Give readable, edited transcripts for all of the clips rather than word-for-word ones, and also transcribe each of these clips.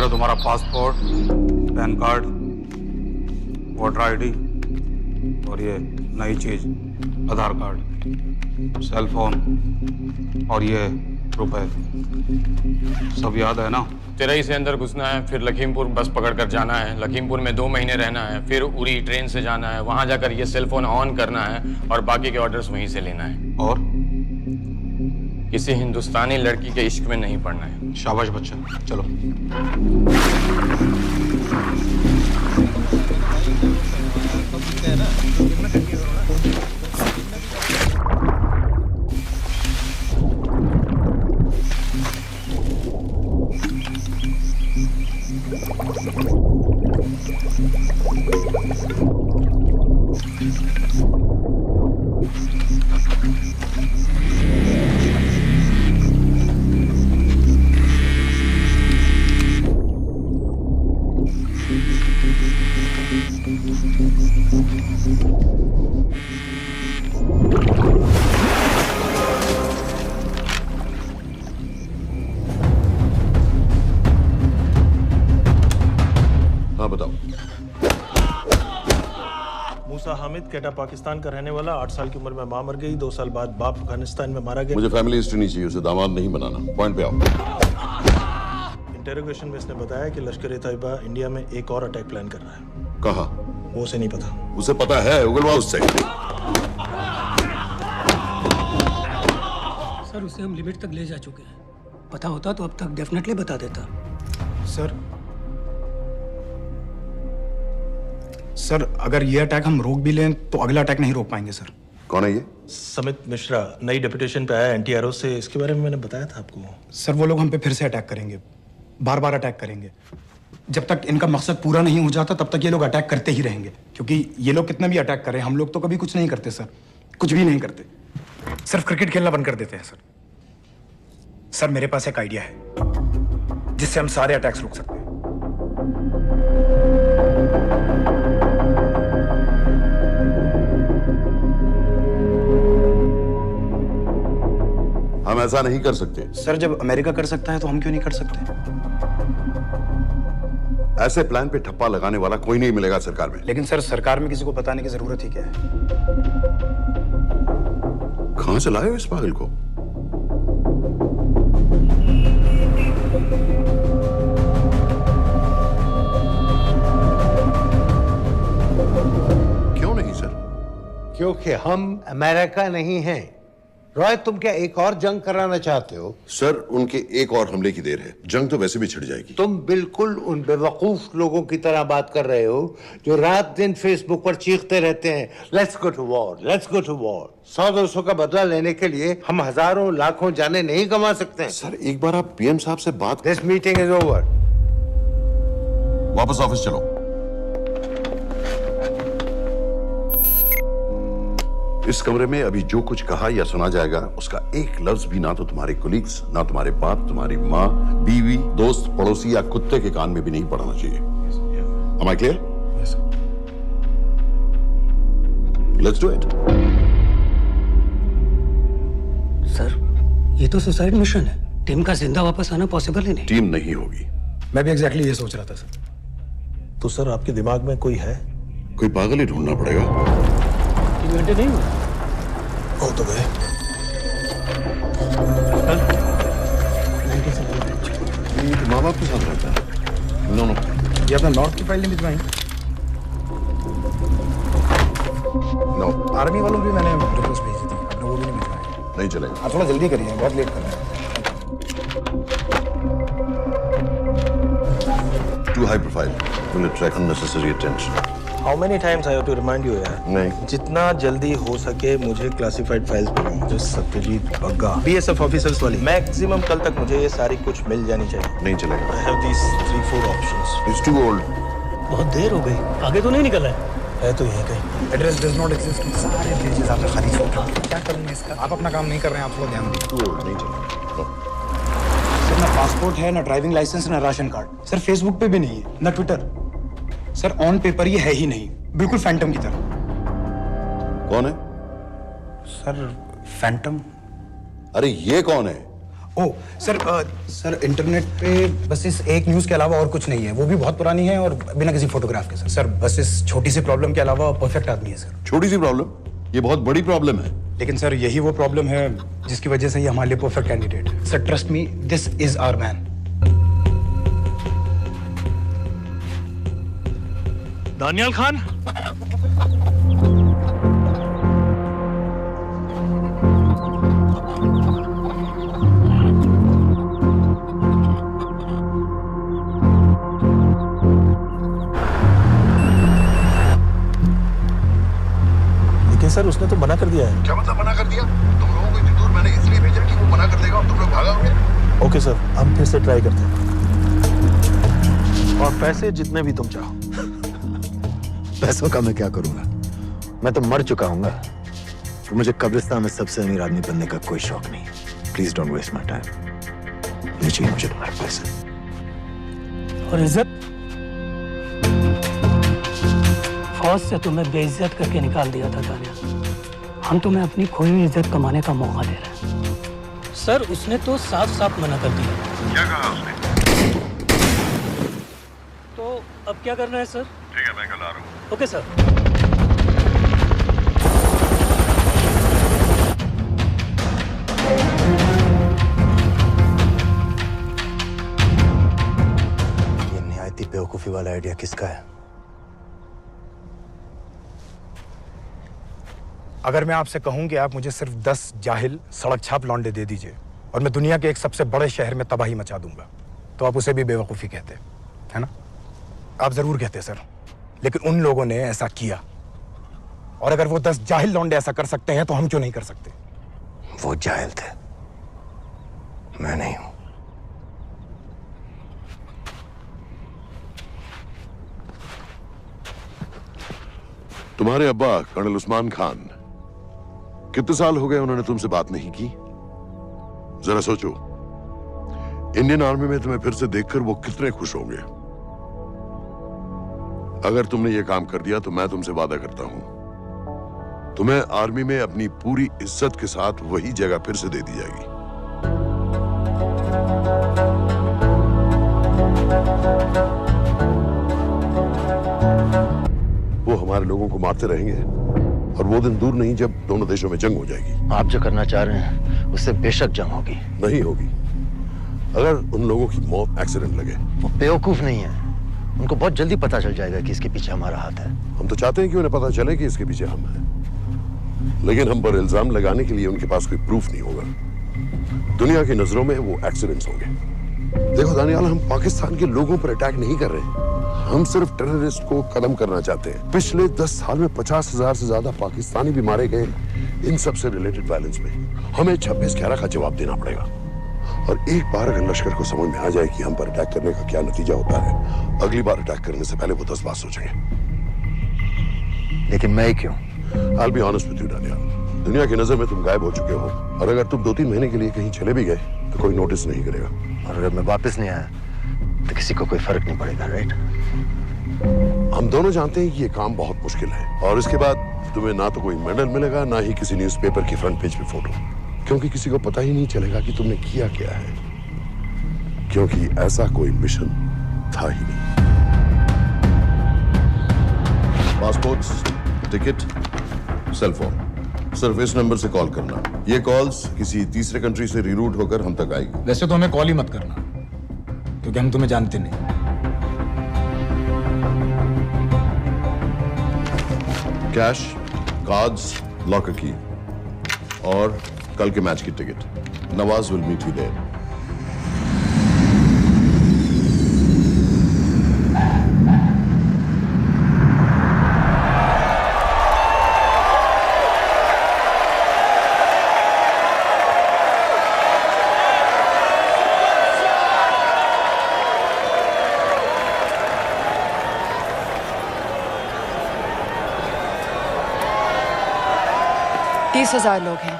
है तुम्हारा passport, pan card, voter ID और ये नई चीज आधार कार्ड, सेल फोन और ये रुपए। सब याद है ना? तेरई से अंदर घुसना है, फिर लखीमपुर बस पकड़कर जाना है, लखीमपुर में 2 महीने रहना है, फिर उरी ट्रेन से जाना है, वहां जाकर ये सेल फोन ऑन करना है और बाकी के ऑर्डर्स वहीं से लेना है। और किसी हिंदुस्तानी लड़की के इश्क में नहीं पड़ना है। शाबाश बच्चा, चलो। हाँ बताओ। मूसा हामिद केटा पाकिस्तान का रहने वाला, 8 साल की उम्र में मां मर गई, 2 साल बाद बाप अफगानिस्तान में मारा गया। मुझे फैमिली हिस्ट्री नहीं चाहिए, उसे दामाद नहीं बनाना। पॉइंट पे आओ। इंटेरोगेशन में इसने बताया कि लश्कर ए तैयबा इंडिया में एक और अटैक प्लान कर रहा है। कहाँ? वो उसे नहीं पता। उसे पता है, उगलवा उससे। सर उसे हम लिमिट तक ले जा चुके हैं। पता होता तो अब तक डेफिनेटली बता देता। सर अगर ये अटैक हम रोक भी लें तो अगला अटैक नहीं रोक पाएंगे सर। कौन है ये? समित मिश्रा नई डेपुटेशन पे आया एंटी-एरो से, इसके बारे में मैंने बताया था आपको। सर वो लोग हम पे फिर से अटैक करेंगे, बार बार अटैक करेंगे। जब तक इनका मकसद पूरा नहीं हो जाता तब तक ये लोग अटैक करते ही रहेंगे, क्योंकि ये लोग कितना भी अटैक करें हम लोग तो कभी कुछ नहीं करते सर, कुछ भी नहीं करते। सिर्फ क्रिकेट खेलना बंद कर देते हैं सर। सर मेरे पास एक आइडिया है जिससे हम सारे अटैक्स रोक सकते हैं। हम ऐसा नहीं कर सकते। सर जब अमेरिका कर सकता है तो हम क्यों नहीं कर सकते? ऐसे प्लान पे ठप्पा लगाने वाला कोई नहीं मिलेगा सरकार में। लेकिन सर सरकार में किसी को बताने की जरूरत ही क्या है? कहां से लाए हो इस पागल को? क्यों नहीं सर? क्योंकि हम अमेरिका नहीं हैं। रॉय तुम क्या एक और जंग कराना चाहते हो? सर उनके एक और हमले की देर है, जंग तो वैसे भी छिड़ जाएगी। तुम बिल्कुल उन बेवकूफ लोगों की तरह बात कर रहे हो जो रात दिन फेसबुक पर चीखते रहते हैं let's go to war, let's go to war. 100-200 का बदला लेने के लिए हम हजारों लाखों जाने नहीं कमा सकते हैं। सर एक बार आप पीएम साहब से बात। This meeting is over. वापस ऑफिस चलो। इस कमरे में अभी जो कुछ कहा या सुना जाएगा उसका एक लफ्ज भी ना तो तुम्हारे कोलीग्स, ना तुम्हारे बाप, तुम्हारी माँ, बीवी, दोस्त, पड़ोसी या कुत्ते के कान में भी नहीं पड़ना चाहिए। Am I clear? Yes, sir. Let's do it. Sir ये तो सुसाइड मिशन है। टीम का जिंदा वापस आना पॉसिबल ही नहीं। टीम नहीं होगी। मैं भी एग्जैक्टली ये सोच रहा था सर। तो सर आपके दिमाग में कोई है? कोई पागल ही ढूंढना पड़ेगा। 3 घंटे नहीं हुआ। हो तो गए। माँ बाप के साथ रहता है। नो नो, ये अपना नॉर्थ की फाइल नहीं भिजवाई? नो आर्मी वालों की मैंने रिक्वेस्ट भेजी थी, आपने वो भी नहीं भिजवाई। नहीं चलेगा। आप थोड़ा जल्दी करिए, बहुत लेट कर रहे हैं। Too high profile. Will attract unnecessary attention. How many times I have to remind you यार? नहीं। जितना जल्दी हो सके मुझे क्लासिफाइड फाइल्स भेजो। जो सत्यजीत बग्गा बीएसएफ ऑफिसर्स वाली, मैक्सिमम कल तक मुझे ये सारी कुछ मिल जानी चाहिए। नहीं चलेगा। I have these 3-4 options. He's too old. बहुत देर हो गई, आगे तो नहीं निकला है। है तो यहीं कहीं। Address does not exist. सारे पेजेस आपने खाली छोड़ रखे। क्या करूंगा इसका? आप अपना काम नहीं कर रहे हैं, आप थोड़ा ध्यान दीजिए। Too old. नहीं चलेगा। No. सर ना पासपोर्ट है, ना ड्राइविंग लाइसेंस, ना राशन कार्ड। सर फेसबुक पे भी नहीं है, ना ट्विटर। सर ऑन पेपर ये है ही नहीं, बिल्कुल फैंटम की तरह। कौन है? Sir Phantom? अरे ये कौन है? ओ सर इंटरनेट पे बस इस एक न्यूज़ के अलावा और कुछ नहीं है, वो भी बहुत पुरानी है और बिना किसी फोटोग्राफ के। सर बस इस छोटी सी प्रॉब्लम के अलावा परफेक्ट आदमी है सर। छोटी सी प्रॉब्लम, ये बहुत बड़ी प्रॉब्लम है। लेकिन सर यही वो प्रॉब्लम है जिसकी वजह से ये हमारे लिए परफेक्ट कैंडिडेट है। Sir trust me, this is our man. Daniyal Khan, लेकिन सर उसने तो मना कर दिया है। क्या मतलब मना कर दिया? तुम लोगों को इतनी दूर मैंने इसलिए भेजा कि वो मना कर देगा और तुम लोग भागोगे। ओके सर, हम फिर से ट्राई करते हैं। और पैसे जितने भी तुम चाहो। पैसों का मैं क्या करूंगा? मैं तो मर चुका हूंगा। तो मुझे कब्रिस्तान में सबसे अमीर आदमी बनने का कोई शौक नहीं। Please don't waste my time. नहीं चाहिए मुझे तुम्हारे पैसे। और इज्जत? फौज से तुम्हें बेइज्जत करके निकाल दिया था दानियाल। हम तुम्हें अपनी खोई हुई इज्जत कमाने का मौका दे रहे हैं। सर उसने तो साफ साफ मना कर दिया। क्या कहा उसने? तो अब क्या करना है सर? ठीक है, मैं कल आ रहा हूँ। Okay sir. ये निहायती बेवकूफी वाला आइडिया किसका है? अगर मैं आपसे कहूं कि आप मुझे सिर्फ 10 जाहिल सड़क छाप लौंडे दे दीजिए और मैं दुनिया के एक सबसे बड़े शहर में तबाही मचा दूंगा, तो आप उसे भी बेवकूफ़ी कहते, है ना? आप जरूर कहते सर, लेकिन उन लोगों ने ऐसा किया। और अगर वो 10 जाहिल लौंडे ऐसा कर सकते हैं तो हम क्यों नहीं कर सकते? वो जाहिल थे, मैं नहीं हूं। तुम्हारे अब्बा कर्नल उस्मान खान, कितने साल हो गए उन्होंने तुमसे बात नहीं की? जरा सोचो, इंडियन आर्मी में तुम्हें फिर से देखकर वो कितने खुश होंगे। अगर तुमने ये काम कर दिया तो मैं तुमसे वादा करता हूं, तुम्हें आर्मी में अपनी पूरी इज्जत के साथ वही जगह फिर से दे दी जाएगी। वो हमारे लोगों को मारते रहेंगे और वो दिन दूर नहीं जब दोनों देशों में जंग हो जाएगी। आप जो करना चाह रहे हैं उससे बेशक जंग होगी। नहीं होगी। अगर उन लोगों की मौत एक्सीडेंट लगे। वो बेवकूफ नहीं है, उनको बहुत जल्दी पता चल जाएगा कि इसके पीछे हमारा हाथ है। हम तो चाहते हैं कि उन्हें पता चले कि इसके पीछे हम हैं, लेकिन हम पर इल्जाम लगाने के लिए उनके पास कोई प्रूफ नहीं होगा। दुनिया की नजरों में वो एक्सीडेंट्स होंगे। देखो दानियाल, हम पाकिस्तान के लोगों पर अटैक नहीं कर रहे, हम सिर्फ टेररिस्ट को खत्म करना चाहते हैं। पिछले 10 साल में 50,000 से ज्यादा पाकिस्तानी भी मारे गए इन सब से रिलेटेड वायलेंस में। हमें 26/11 का जवाब देना पड़ेगा। और एक बार अगर लश्कर को समझ में आ जाए कि हम पर अटैक करने का क्या नतीजा होता है, अगली बार अटैक करने से पहले वो 10 बार सोचेंगे। लेकिन मैं क्यों? I'll be honest with you, Daniyal, दुनिया की नजर में तुम गायब हो चुके हो, और अगर तुम 2-3 महीने के लिए कहीं चले भी गए तो कोई नोटिस नहीं करेगा। और अगर मैं वापस नहीं आया तो किसी को कोई फर्क नहीं पड़ेगा, राइट? हम दोनों जानते हैं कि ये काम बहुत मुश्किल है, और इसके बाद तुम्हें ना तो कोई मेडल मिलेगा, ना ही किसी न्यूज़पेपर की फ्रंट पेज पे फोटो, क्योंकि किसी को पता ही नहीं चलेगा कि तुमने किया क्या है, क्योंकि ऐसा कोई मिशन था ही नहीं। पासपोर्ट्स, टिकट, सेलफोन, सिर्फ इस नंबर से कॉल करना। ये कॉल्स किसी तीसरे कंट्री से रीरूट होकर हम तक आएगी। वैसे तो हमें कॉल ही मत करना, क्योंकि हम तुम्हें जानते नहीं। कैश, कार्ड्स, लॉकर की और कल के मैच की टिकट। Nawaz will meet you there. तीस 30,000 लोग हैं।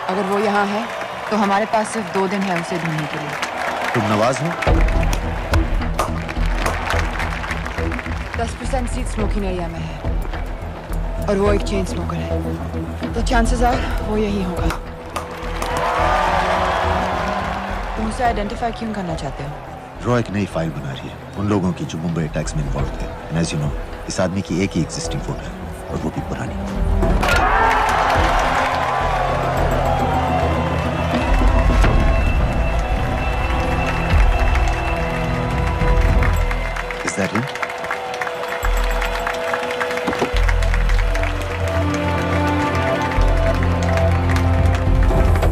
अगर वो यहाँ है तो हमारे पास सिर्फ 2 दिन है उसे ढूंढने के लिए। तुम नवाज हो? 10% सीट स्मोकिंग एरिया में है और वो एक चेन स्मोकर है, तो चांसेस आर वो यही होगा। उसे आइडेंटिफाई क्यों करना चाहते हो? रॉ एक नई फाइल बना रही है उन लोगों की जो मुंबई अटैक्स में इन्वॉल्व थे। एंड एज यू नो, इस आदमी की एक ही एग्जिस्टिंग फोटो है और वो भी पुरानी। Is that him?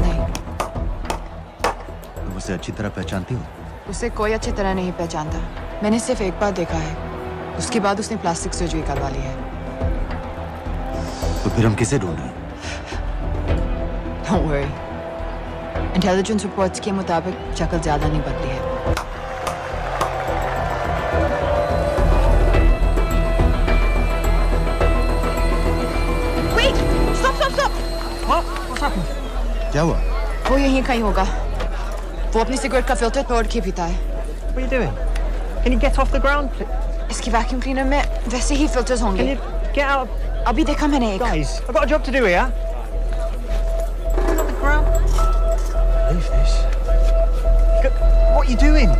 नहीं, तुम उसे अच्छी तरह पहचानती हो? उसे कोई अच्छी तरह नहीं पहचानता। मैंने सिर्फ एक बार देखा है, उसके बाद उसने प्लास्टिक सर्जरी करवा ली है। तो फिर हम किसे ढूंढ रहे हैं? Don't worry. इंटेलिजेंस रिपोर्ट्स के मुताबिक शक्ल ज्यादा नहीं बदली है। Wait! Stop! Stop! Stop! क्या हुआ? वो यहीं कहीं होगा। वो अपनी सिगरेट का फिल्टर तोड़ के पीता है। What are you doing? Can you get off the ground, please? इसकी वैक्यूम क्लीनर में वैसे ही फिल्टर्स Can होंगे। you get out? अभी देखा मैंने एक। Guys, I've got a job to do here. Get off the ground. Leave this. What are you doing?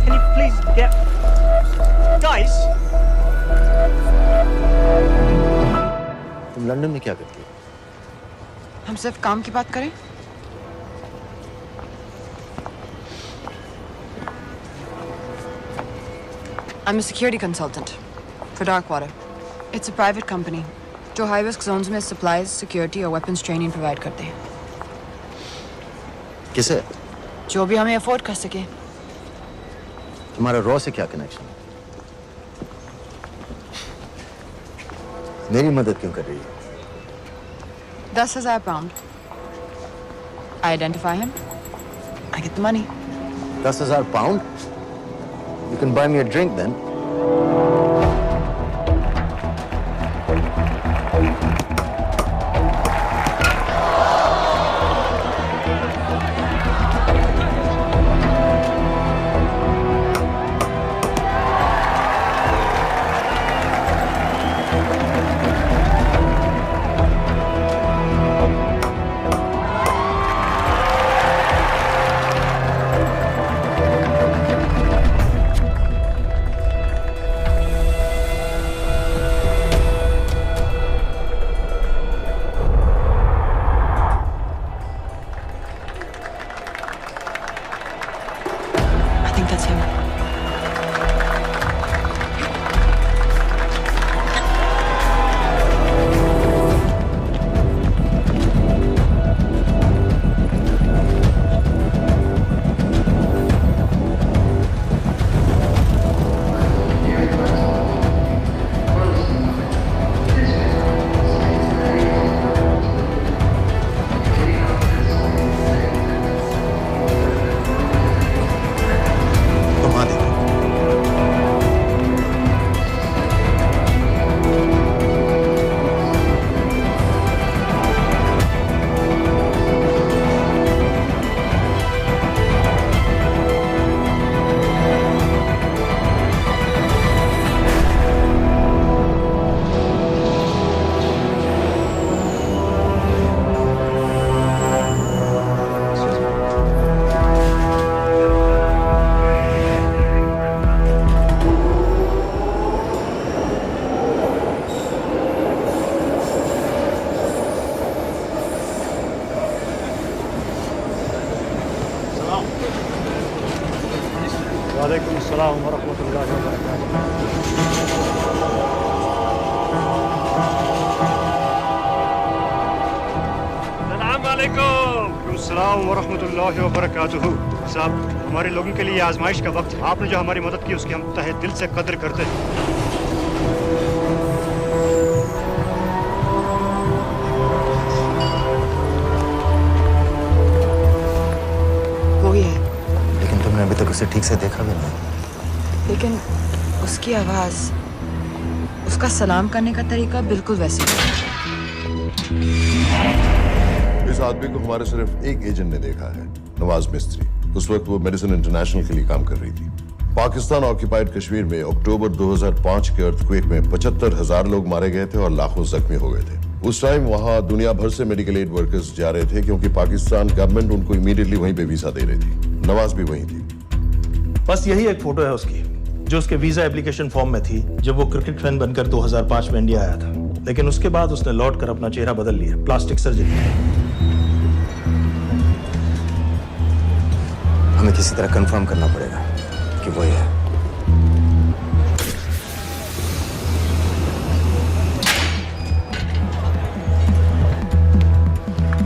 Can you please get... Guys! तुम London में क्या करती हो? हम सिर्फ काम की बात करें? I'm a security consultant for Darkwater. It's a private company जो high risk zones में supplies, security और weapons training provide करते हैं। किसे? जो भी हमें afford कर सके। तुम्हारा रॉ से क्या कनेक्शन है? मेरी मदद क्यों कर रही है? 10,000 pound. I identify him. I get the money. 10,000 pound? You can buy me a drink then. I think that's him. घुमा दे। वालेकुम अस्सलाम वरहमतुल्लाहि वबरकातुहू। अस्सलाम वालेकुम। अस्सलाम वरहमतुल्लाहि वबरकातुहू। साहब, हमारे लोगों के लिए आजमाइश का वक्त है। आपने जो हमारी मदद की उसकी हम तहे दिल से कद्र करते हैं। वो ही है, लेकिन तुमने अभी तक उसे ठीक से देखा भी नहीं। लेकिन उसकी आवाज, उसका सलाम करने का तरीका बिल्कुल वैसे ही है। इस आदमी को हमारे सिर्फ एक एजेंट ने देखा है, नवाज मिस्त्री। उस वक्त वो मेडिसिन इंटरनेशनल के लिए काम कर रही थी। पाकिस्तान ऑक्यूपाइड कश्मीर में अक्टूबर 2005 के अर्थक्वेक में 75,000 लोग मारे गए थे और लाखों जख्मी हो गए थे। उस टाइम वहां दुनिया भर से मेडिकल एड वर्कर्स जा रहे थे क्योंकि पाकिस्तान गवर्नमेंट उनको इमीडिएटली वहीं पे वीजा दे रही थी। नवाज भी वहीं थी। बस यही एक फोटो है उसकी, जो उसके वीजा एप्लीकेशन फॉर्म में थी जब वो क्रिकेट फैन बनकर 2005 में इंडिया आया था। लेकिन उसके बाद उसने लौट कर अपना चेहरा बदल लिया, प्लास्टिक सर्जरी। हमें किसी तरह कंफर्म करना पड़ेगा कि वही है।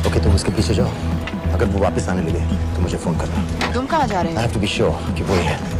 ओके, तुम उसके पीछे जाओ। अगर वो वापस आने लगे तो मुझे फोन करना। तुम कहाँ जा रहे I हो? have to be sure कि वही है।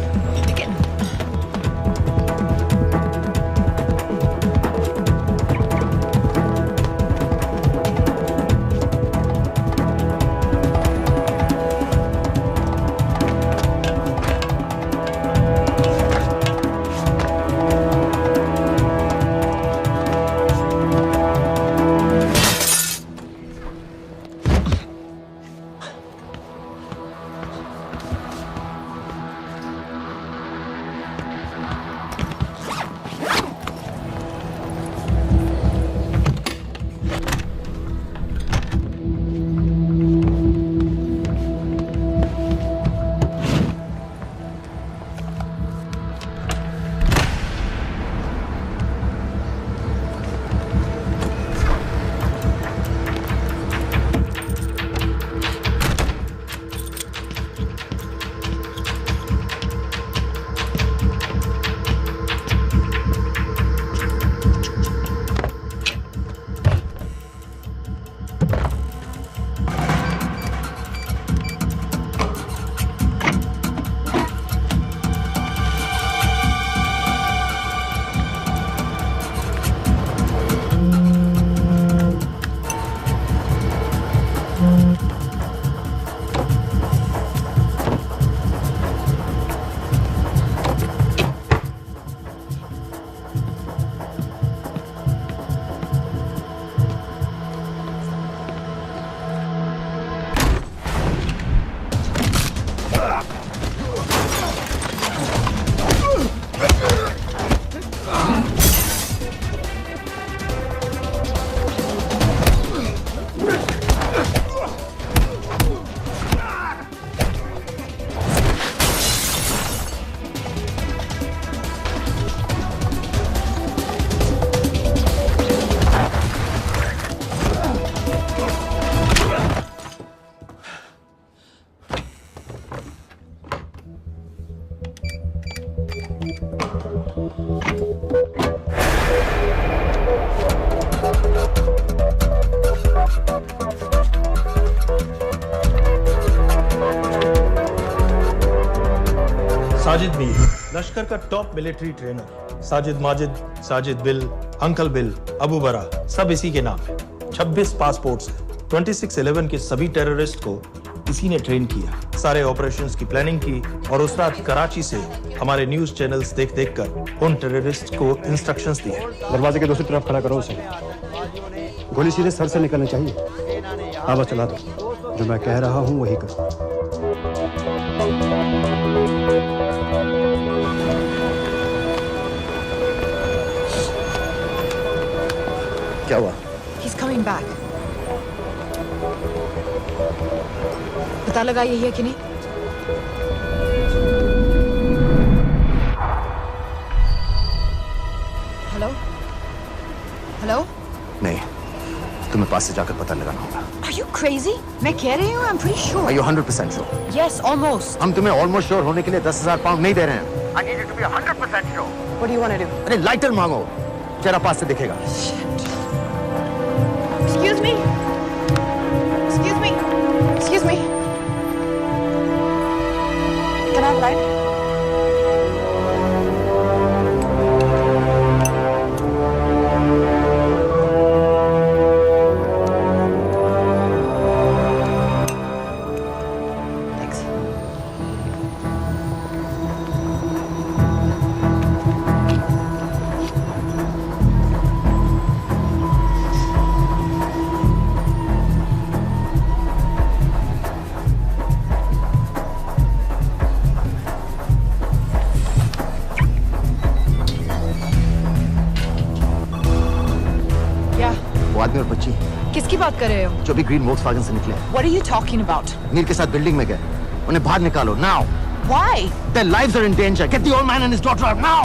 साजिद मीर, लश्कर का top military trainer. Sajid Majid, Sajid bill, uncle bill, Abu बरा, सब इसी के नाम है। 26 पासपोर्ट्स हैं। 26/11 के सभी टेररिस्ट को इसी ने ट्रेन किया। सारे ऑपरेशंस की प्लानिंग की और उस रात कराची से हमारे न्यूज चैनल्स देख देख कर उन टेररिस्ट को इंस्ट्रक्शंस दिए। दरवाजे के दूसरी तरफ खड़ा करो उसे। गोली सीधे सर से निकलनी चाहिए। हाँ बस चला दो। जो मैं कह रहा हूँ वही कर। क्या हुआ? He's coming back. पता लगा यही है कि नहीं? हेलो? हेलो? नहीं, तुम्हें पास से जाकर पता लगाना होगा। Are you crazy? मैं कह रही हूँ, I'm pretty sure. Are you 100% sure? Yes, almost. हम तुम्हें ऑलमोस्ट श्योर होने के लिए 10,000 पाउंड नहीं दे रहे हैं। I need you to be 100% sure. What do you want to do? अरे लाइटर मांगो, जरा पास से दिखेगा। Excuse me. Excuse me. Excuse me. Can I have light? Thanks. बात कर रहे हो? जो भी ग्रीन वोक्सवैगन से निकले। What are you talking about? Mir के साथ बिल्डिंग में गए, उन्हें बाहर निकालो now. Why? Their lives are in danger. Get the old man and his daughter out now.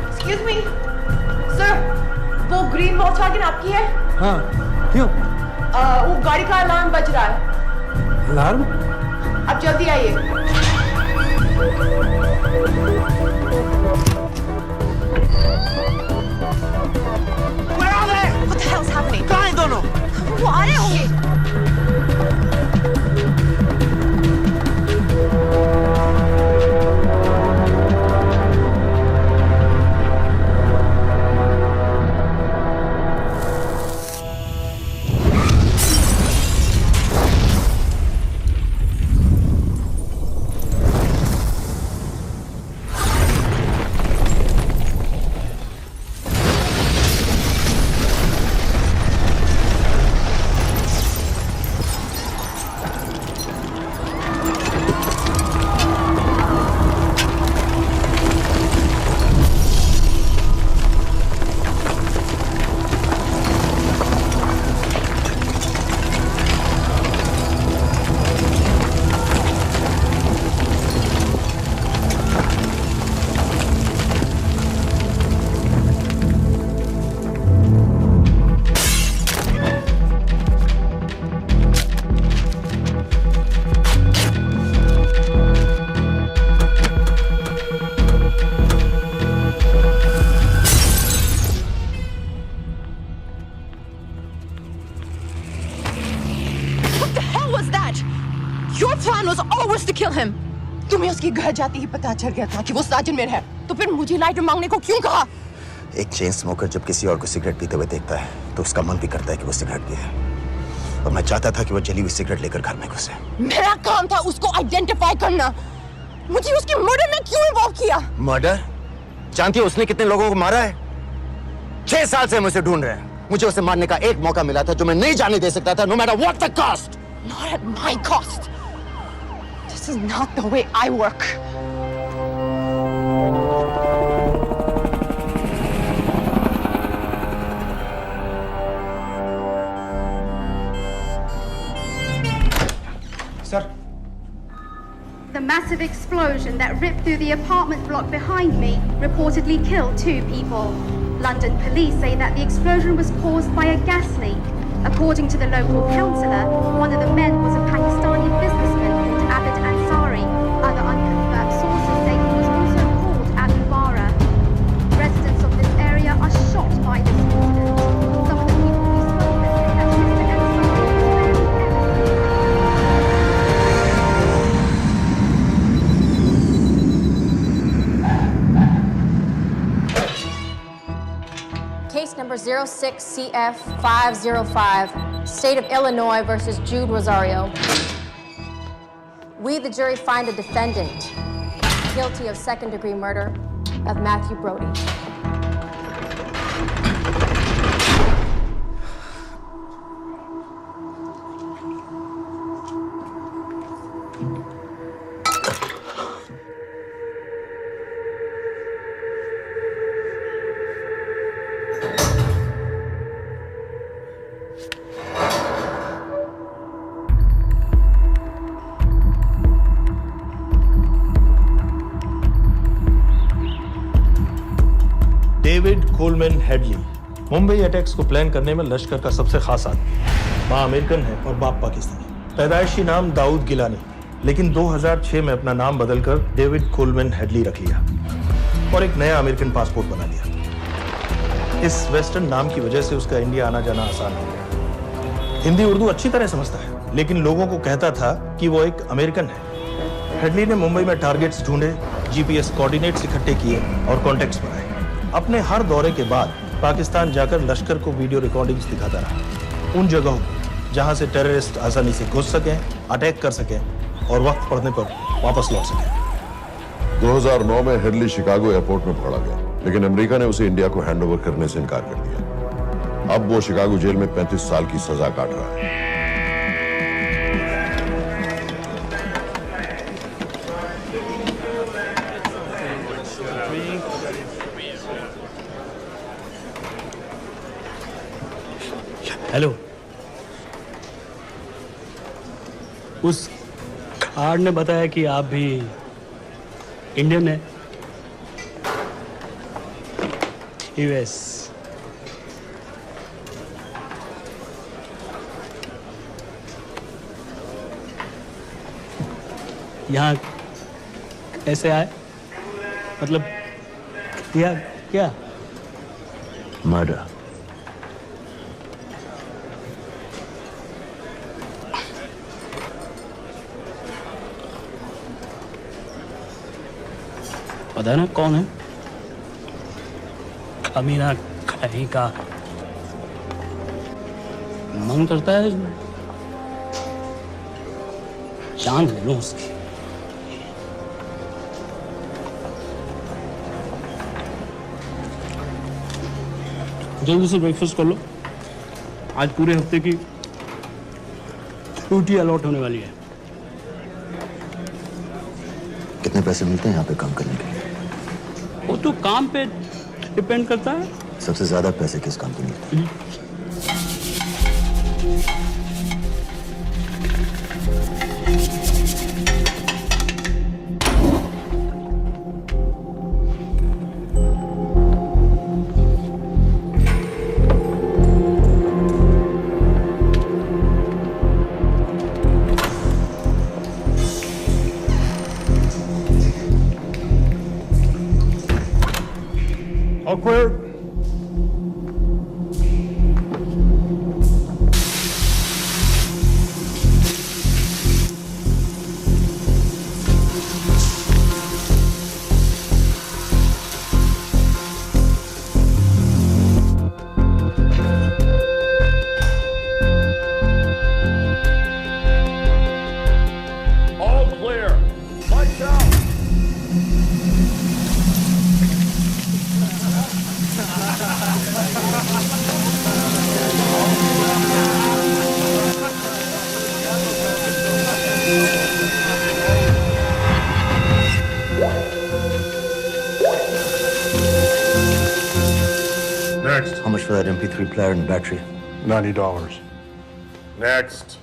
Excuse me, sir. वो ग्रीन वोक्सवैगन आपकी है? हाँ, क्यों? वो गाड़ी का अलार्म बज रहा है। अलार्म? अब जल्दी आइए। Where are they? What the hell's happening? कहाँ हैं दोनों? वो आ रहे होंगे। Your plan was always to kill him. तुम्हें उसके घर जाते ही पता चल गया था कि वो साजिद में है, तो फिर मुझे लाइटर मांगने को क्यों कहा? एक चेन स्मोकर जब किसी और को सिगरेट पीते हुए देखता है तो उसका मन भी करता है कि वो सिगरेट पिए। और मैं चाहता था कि वो जली हुई सिगरेट लेकर घर में घुसे। मेरा काम था उसको आइडेंटिफाई करना। मुझे उसके मर्डर में क्यों इन्वॉल्व किया? मर्डर? जानती हो उसने कितने लोगों को मारा है? 6 साल से हम उसे ढूंढ रहे हैं। मुझे उसे मारने का एक मौका मिला था जो मैं नहीं जाने दे सकता था, no matter what the cost. Not at my cost. This is not the way I work. Sir. The massive explosion that ripped through the apartment block behind me reportedly killed 2 people. London police say that the explosion was caused by a gas leak. According to the local councillor, one of the men was a Pakistani businessman called Abid Ansari. Other unconfirmed sources say he was also called Abu Bara. Residents of this area are shocked by this incident. Some of the people we spoke with say that Mr. Ansari was very Case number 06CF505, State of Illinois versus Jude Rosario. We, the jury, find the defendant guilty of second-degree murder of Matthew Brody. David Coleman Headley Mumbai attacks को plan करने में लश्कर का सबसे खास आदमी। माँ American है और बाप पाकिस्तानी। पैदाइशी नाम दाऊद गिलानी, लेकिन 2006 में अपना नाम बदलकर डेविड कोलमैन हेडली रख लिया और एक नया अमेरिकन पासपोर्ट बना लिया। इस वेस्टर्न नाम की वजह से उसका इंडिया आना जाना आसान हो गया। हिंदी उर्दू अच्छी तरह समझता है, लेकिन लोगों को कहता था कि वो एक अमेरिकन है। हेडली ने मुंबई में टारगेट्स ढूंढे, जीपीएस कोऑर्डिनेट्स इकट्ठे किए और कॉन्टेक्ट्स बनाए। अपने हर दौरे के बाद पाकिस्तान जाकर लश्कर को वीडियो रिकॉर्डिंग्स दिखाता रहा, उन जगहों जहां से टेररिस्ट आसानी से घुस सकें, अटैक कर सकें और वक्त पड़ने पर वापस लौट सकें। 2009 में हेडली शिकागो एयरपोर्ट में पकड़ा गया, लेकिन अमेरिका ने उसे इंडिया को हैंडओवर करने से इनकार कर दिया। अब वो शिकागो जेल में 35 साल की सजा काट रहा है। हेलो। उस कार्ड ने बताया कि आप भी इंडियन है। यूएस। यहाँ कैसे आए? मतलब क्या क्या? मर्डर। पता है ना कौन है? कमीना कहीं का। मन करता है जान ले लूं उसकी। जल्दी से ब्रेकफास्ट कर लो। आज पूरे हफ्ते की छुट्टी अलॉट होने वाली है। कितने पैसे मिलते हैं यहाँ पे काम करने के लिए? वो तो काम पे डिपेंड करता है। सबसे ज्यादा पैसे किस काम पे मिलते हैं? Awkward. All clear. Lights out. Next. How much for that MP3 player and battery? $90. Next.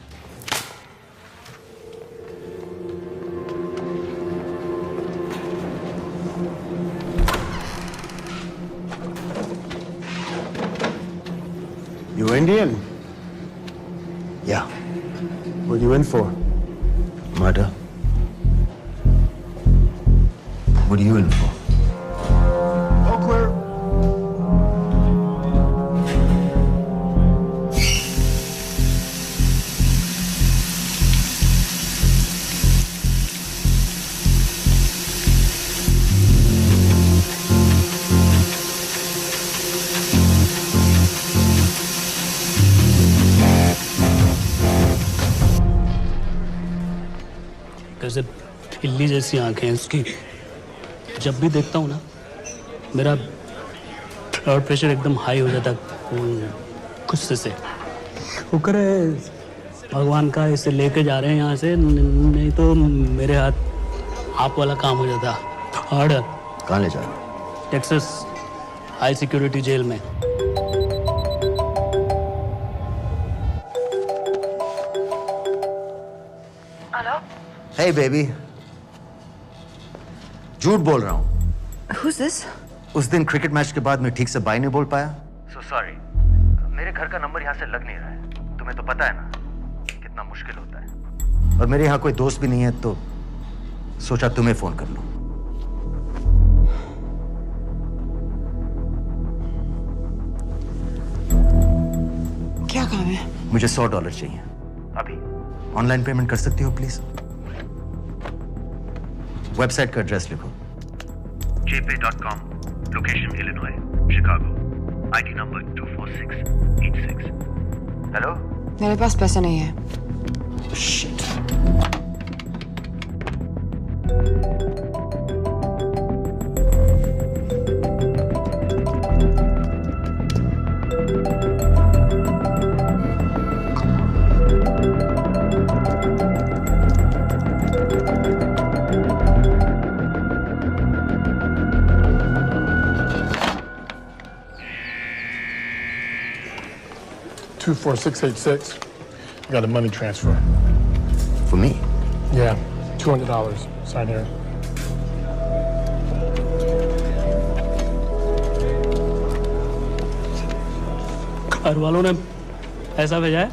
You Indian? Yeah. What are you in for? Murder. What are you in for? All clear. कैसे बिल्ली जैसी आंखें हैं उसकी। जब भी देखता हूँ ना मेरा ब्लड प्रेशर एकदम हाई हो जाता गुस्से से। शुक्र है भगवान का इसे लेके जा रहे हैं यहाँ से, नहीं तो मेरे हाथ आप वाला काम हो जाता। ऑर्डर। कहाँ ले जा रहे हो? टेक्सास हाई सिक्योरिटी जेल में। Hey baby. झूठ बोल रहा हूँ। Who's this? उस दिन क्रिकेट मैच के बाद मैं ठीक से बाय नहीं बोल पाया। So sorry. मेरे घर का नंबर यहाँ से लग नहीं रहा है। तुम्हें तो पता है ना कितना मुश्किल होता है। और मेरे यहाँ कोई दोस्त भी नहीं है तो सोचा तुम्हें फोन कर लूं। क्या काम है? मुझे $100 चाहिए अभी। ऑनलाइन पेमेंट कर सकती हो प्लीज? वेबसाइट का एड्रेस लिखो। jpay.com, location Illinois, Chicago, ID number 24686। Hello? मेरे पास पैसा नहीं है। Shit. 24686. I got a money transfer. For me? Yeah, $200. Sign here. घर वालों ने ऐसा भेजा है?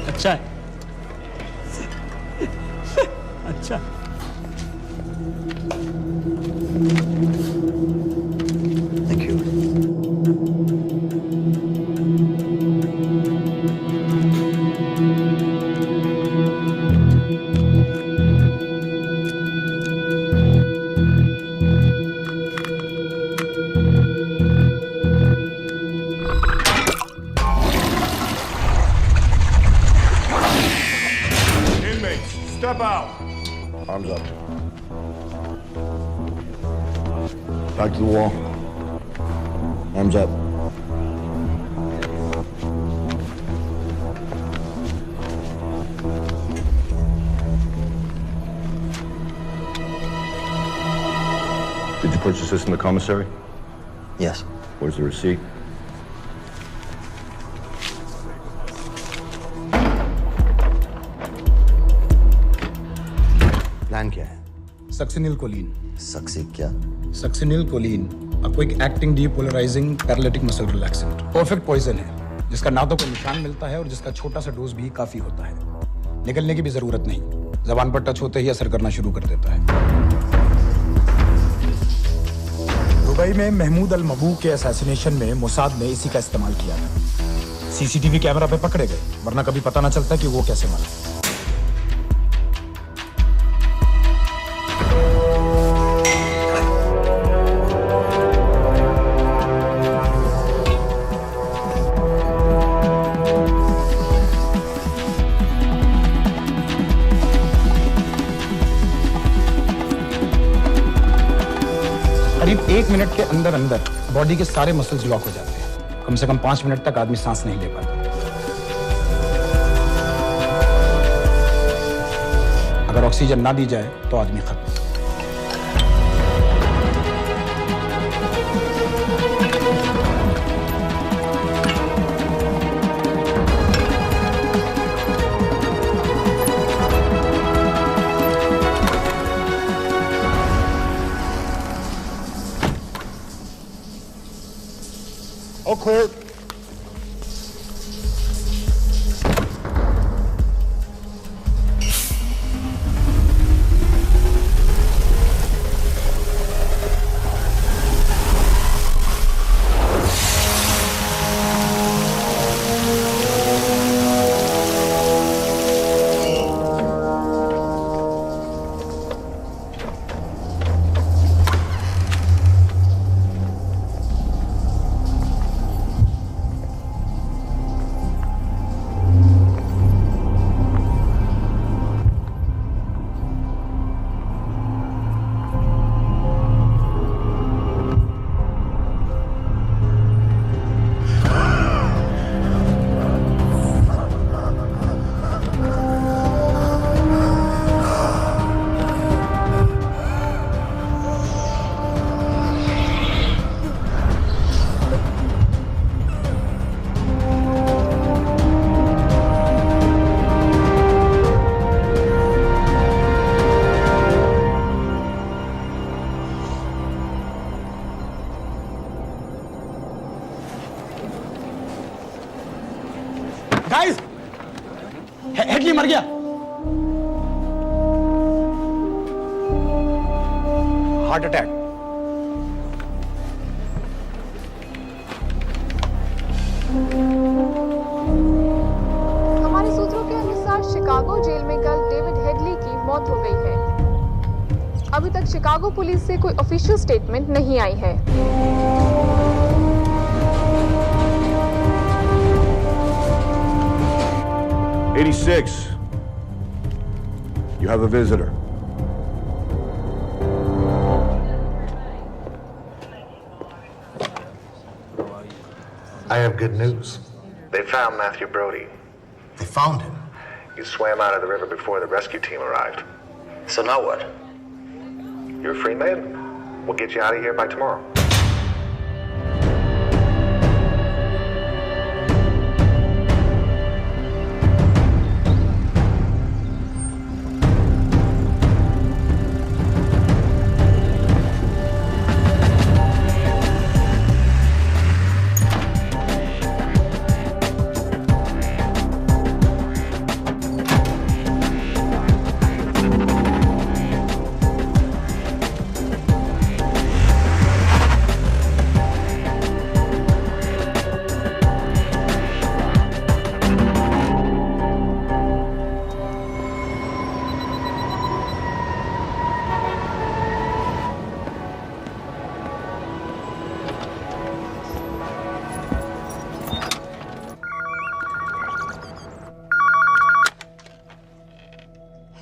अच्छा है। अच्छा। Thank you. Inmates, step out. Arms up. Back to the wall. Arms up. Did you purchase this in the commissary? Yes. Where's the receipt? Plan क्या है? Succinylcholine. सक्सी क्या? Succinylcholine a quick acting depolarizing paralytic muscle relaxant. Perfect poison है जिसका ना तो कोई निशान मिलता है और जिसका छोटा सा डोज भी काफी होता है। निकलने की भी जरूरत नहीं, जबान पर टच होते ही असर करना शुरू कर देता है। दुबई में महमूद अल मबू के असैसिनेशन में मोसाद ने इसी का इस्तेमाल किया था। सीसीटीवी कैमरा पे पकड़े गए, वरना कभी पता ना चलता कि वो कैसे मरा। करीब 1 मिनट के अंदर अंदर बॉडी के सारे मसल्स लॉक हो जाते हैं। कम से कम 5 मिनट तक आदमी सांस नहीं ले पाता। अगर ऑक्सीजन ना दी जाए तो आदमी खत्म। All clear. गाइस, हेडली मर गया। Heart attack. हमारे सूत्रों के अनुसार शिकागो जेल में कल डेविड हेडली की मौत हो गई है। अभी तक शिकागो पुलिस से कोई ऑफिशियल स्टेटमेंट नहीं आई है। 86. You have a visitor. I have good news. They found Matthew Brody. They found him? He swam out of the river before the rescue team arrived. So now what? You're a free man. We'll get you out of here by tomorrow.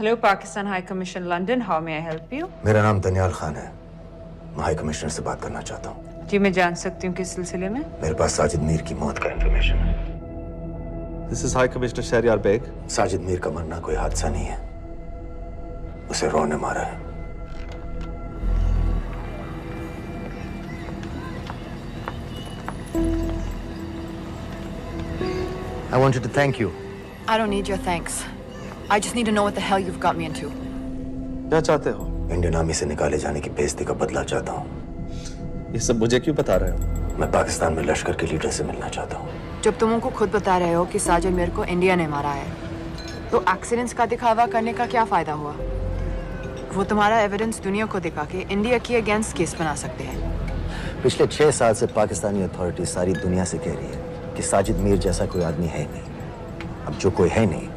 Hello, Pakistan High Commission, London. How may I help you? मेरा नाम दनियाल खान है। मैं high commissioner से बात करना चाहता हूँ। जी, मैं जान सकती हूँ किस सिलसिले में? मेरे पास साजिद मीर की मौत का इंफॉर्मेशन है। This is High Commissioner Shahryar Beg. Sajid Mir का मरना कोई हादसा नहीं है, उसे रॉ ने मारा है। I wanted to thank you. I don't need your thanks. I just need to know what the hell you've got me into. क्या चाहते हो? इंडियन आर्मी से निकाले जाने की बेइज्जती का बदला चाहता हूँ। ये सब मुझे क्यों बता रहे हो? मैं पाकिस्तान में लश्कर के लीडर से मिलना चाहता हूँ। जब तुम उनको खुद बता रहे हो कि साजिद मीर को इंडिया ने मारा है, तो एक्सीडेंट्स का दिखावा करने का क्या फायदा हुआ? वो तुम्हारा एविडेंस दुनिया को दिखा के इंडिया की अगेंस्ट केस बना सकते हैं। पिछले 6 साल से पाकिस्तानी अथॉरिटी सारी दुनिया से कह रही है कि साजिद मीर जैसा कोई आदमी है नहीं। अब जो कोई है नहीं,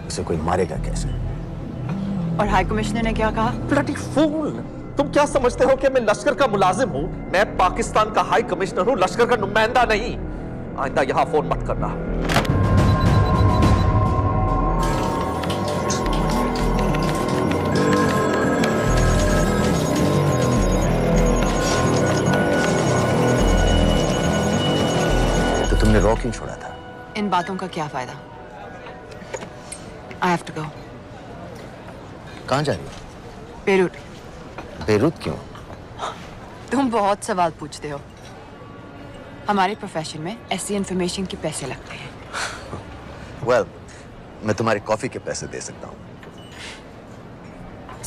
उसे कोई मारेगा कैसे? और हाई कमिश्नर ने क्या कहा? Bloody fool! तुम क्या समझते हो कि मैं लश्कर का मुलाजिम हूँ? मैं पाकिस्तान का हाई कमिश्नर हूँ, लश्कर का नुमाइंदा नहीं। आइंदा यहाँ फोन मत करना। तो तुमने रॉ क्यों छोड़ा था? इन बातों का क्या फायदा? I have to go. कहाँ जा रही हो? बेरूट। बेरूत क्यों? तुम बहुत सवाल पूछते हो। हमारे प्रोफेशन में ऐसी इंफॉर्मेशन के पैसे लगते हैं। Well, मैं तुम्हारी कॉफी के पैसे दे सकता हूँ।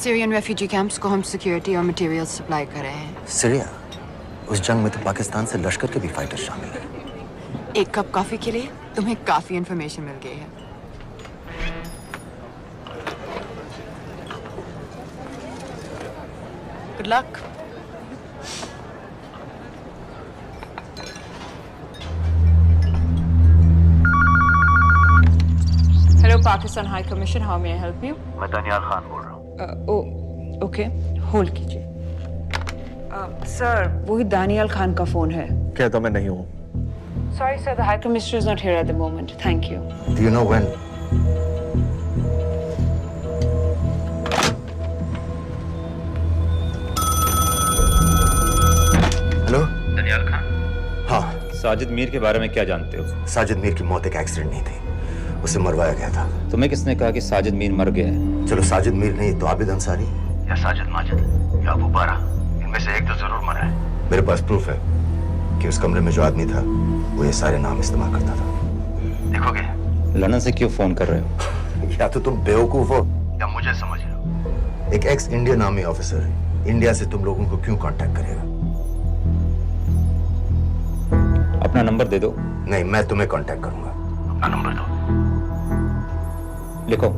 सीरियन रेफ्यूजी कैंप्स को हम सिक्योरिटी और मटेरियल सप्लाई कर रहे हैं। सीरिया? उस जंग में तो पाकिस्तान से लश्कर के भी फाइटर शामिल हैं। एक कप कॉफी के लिए तुम्हें काफी इंफॉर्मेशन मिल गई है। Good luck. Hello, Pakistan High Commission. How may I help you? मैं दनियाल खान बोल रहा हूँ। Okay. Hold कीजिए। Sir, वही दानियाल खान का फोन है। कहता मैं नहीं हूँ। Sorry, sir. The High Commissioner is not here at the moment. Thank you. Do you know when? Hello? Daniyal Khan. हाँ। साजिद मीर के बारे में क्या जानते हो? साजिद मीर की मौत एक एक्सीडेंट नहीं थी, उसे मरवाया गया था। तुम्हें किसने कहा कि साजिद मीर मर गया है? चलो साजिद मीर नहीं तो आबिद अंसारी या साजिद माजिद या अबू बारा, इनमें से एक तो जरूर मरा है। मेरे पास प्रूफ है कि उस कमरे में जो आदमी था वो ये सारे नाम इस्तेमाल करता था। देखोगे? लंदन से क्यों फोन कर रहे हो? या तो तुम बेवकूफ हो या मुझे समझ रहे हो। एक x Indian army officer India से तुम लोगों को क्यों कांटेक्ट करेगा? अपना नंबर दे दो। नहीं, मैं तुम्हें कांटेक्ट करूंगा। अपना नंबर दो। लिखो।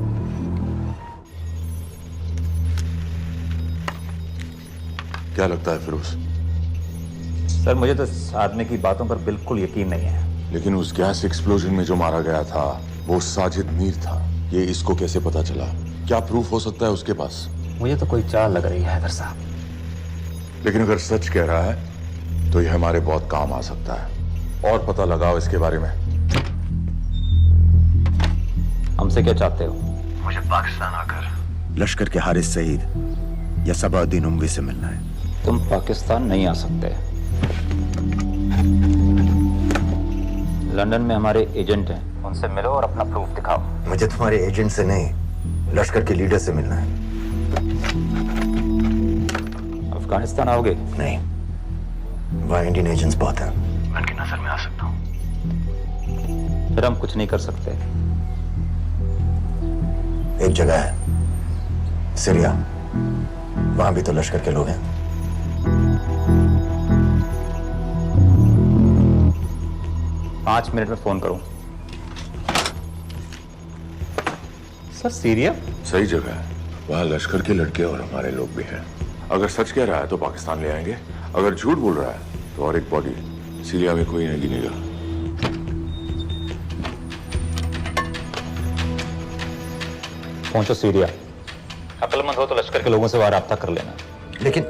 क्या लगता है फिरोज? सर, मुझे तो इस आदमी की बातों पर बिल्कुल यकीन नहीं है। लेकिन उस गैस एक्सप्लोजन में जो मारा गया था वो साजिद मीर था। ये इसको कैसे पता चला? क्या प्रूफ हो सकता है उसके पास? मुझे तो कोई चाल लग रही है हैदर साहब। लेकिन अगर सच कह रहा है तो ये हमारे बहुत काम आ सकता है। और पता लगाओ इसके बारे में। हमसे क्या चाहते हो? मुझे पाकिस्तान आकर लश्कर के हारिस सईद या सबाउद्दीन उमवी से मिलना है। तुम पाकिस्तान नहीं आ सकते। लंदन में हमारे एजेंट हैं, उनसे मिलो और अपना प्रूफ दिखाओ। मुझे तुम्हारे एजेंट से नहीं, लश्कर के लीडर से मिलना है। अफगानिस्तान आओगे? नहीं, वहाँ इंडियन एजेंट्स बहुत हैं, मैं उनकी नजर में आ सकता हूँ। फिर हम कुछ नहीं कर सकते। एक जगह है, सीरिया, वहां भी तो लश्कर के लोग हैं। पाँच मिनट में फोन करूं। सर, सीरिया सही जगह है, वहाँ लश्कर के लड़के और हमारे लोग भी हैं। अगर सच कह रहा है तो पाकिस्तान ले आएंगे, अगर झूठ बोल रहा है तो और एक बॉडी सीरिया में कोई नहीं गिनेगा। पहुंचो सीरिया। अक्लमंद हो तो लश्कर के लोगों से वहां राब्ता कर लेना। लेकिन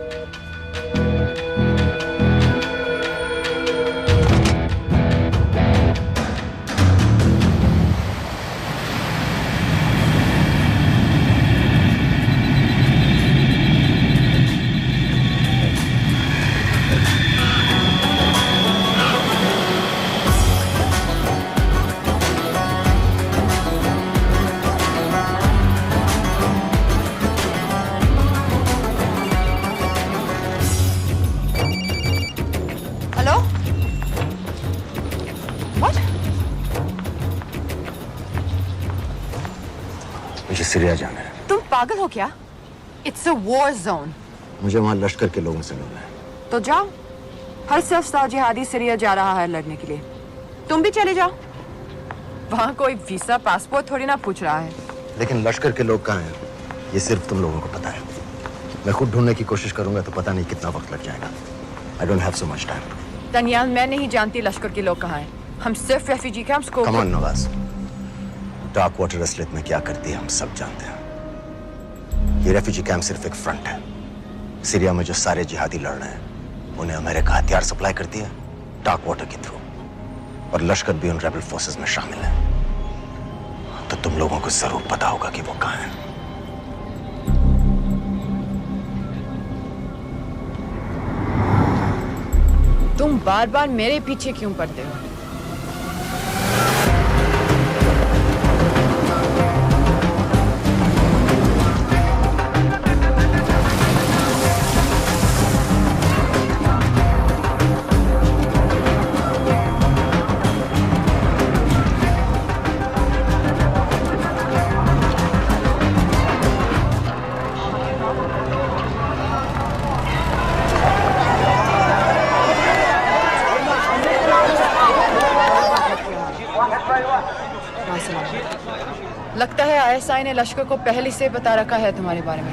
सीरिया जाना है। तुम पागल हो क्या? It's a war zone. मुझे वहां लश्कर के लोगों से मिलना है। तो जाओ। हर सस्ता जिहादी सीरिया जा रहा है लड़ने के लिए। तुम भी चले जाओ। वहां कोई वीसा पासपोर्ट थोड़ी ना पूछ रहा है। लेकिन लश्कर के लोग कहाँ हैं? ये सिर्फ तुम लोगों को पता है। मैं खुद ढूंढने की कोशिश करूंगा तो पता नहीं कितना वक्त लग जाएगा। I don't have so much time. Daniyal, मैं नहीं जानती लश्कर के लोग कहाँ हैं। हम सिर्फ रेफ्यूजी कैंप्स को। Come on, Nawaz. Dark water असलियत में क्या करती है हम सब जानते हैं। ये रेफ्यूजी कैंप सिर्फ एक फ्रंट है। सीरिया में जो सारे जिहादी लड़ रहे हैं उन्हें अमेरिका हथियार सप्लाई करती है डार्क वाटर के थ्रू, और लश्कर भी उन रेबल फोर्सेस में शामिल है। तो तुम लोगों को जरूर पता होगा कि वो कहाँ है। तुम बार बार मेरे पीछे क्यों पड़ते हो? लगता है आईएसआई ने लश्कर को पहले से बता रखा है तुम्हारे बारे में।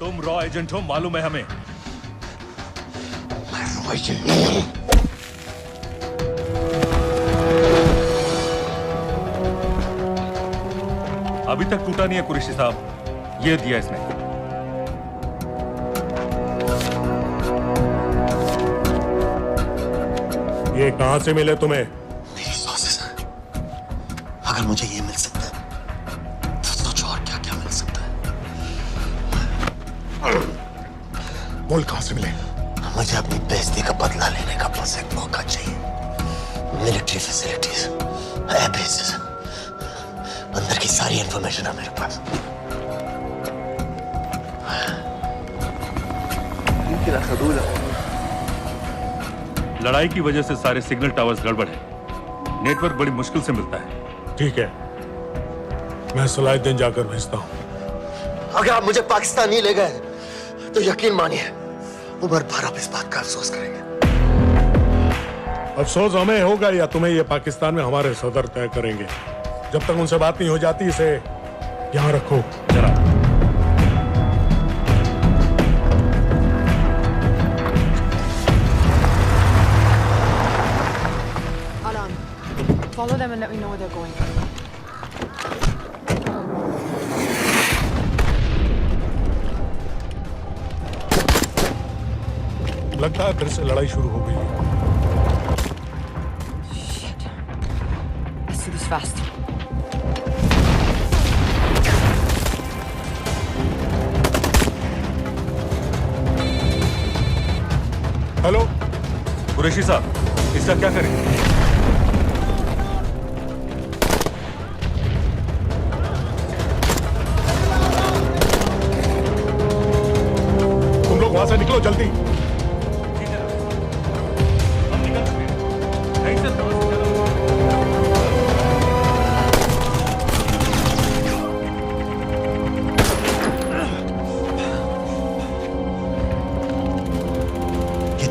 तुम रॉ एजेंट हो, मालूम है हमें। मैं रॉ एजेंट नहीं हूं। अभी तक टूटा नहीं है कुरैशी साहब। ये दिया इसने। ये कहां से मिले तुम्हें? मेरी सॉसेस। अगर मुझे ये मिल सकता है तो सोचो और क्या क्या मिल सकता है। बोल कहां से मिले? मुझे अपनी बेइज्जती का बदला लेने का बस एक मौका चाहिए। मिलिट्री फैसिलिटीज, एयर बेसेस, अंदर की सारी इंफॉर्मेशन है मेरे पास। लड़ाई की वजह से सारे सिग्नल टावर्स गड़बड़ है। नेटवर्क बड़ी मुश्किल से मिलता है। ठीक है, मैं सलाहुद्दीन जाकर भेजता हूं। अगर आप मुझे पाकिस्तान नहीं ले गए तो यकीन मानिए उमर भर आप इस बात का अफसोस करेंगे। अफसोस हमें होगा या तुम्हें ये पाकिस्तान में हमारे सदर तय करेंगे। जब तक उनसे बात नहीं हो जाती इसे यहाँ रखो जरा। Follow them and let me know where they're going. लगता है फिर से लड़ाई शुरू हो गई है। Shit. Let's do this fast. Hello Qureshi साहब, इसका क्या करें? तुम लोग वहां से निकलो जल्दी। ये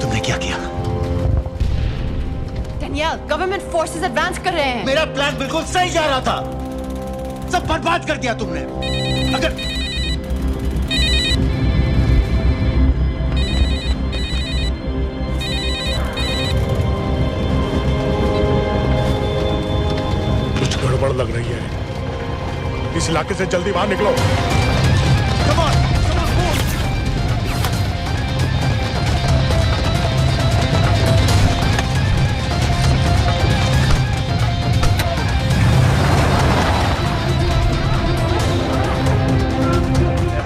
रहे हैं? मेरा प्लान बिल्कुल सही जा रहा था, सब बर्बाद कर दिया तुमने। अगर कुछ गड़बड़ लग रही है, इस इलाके से जल्दी बाहर निकलो। Come on, move.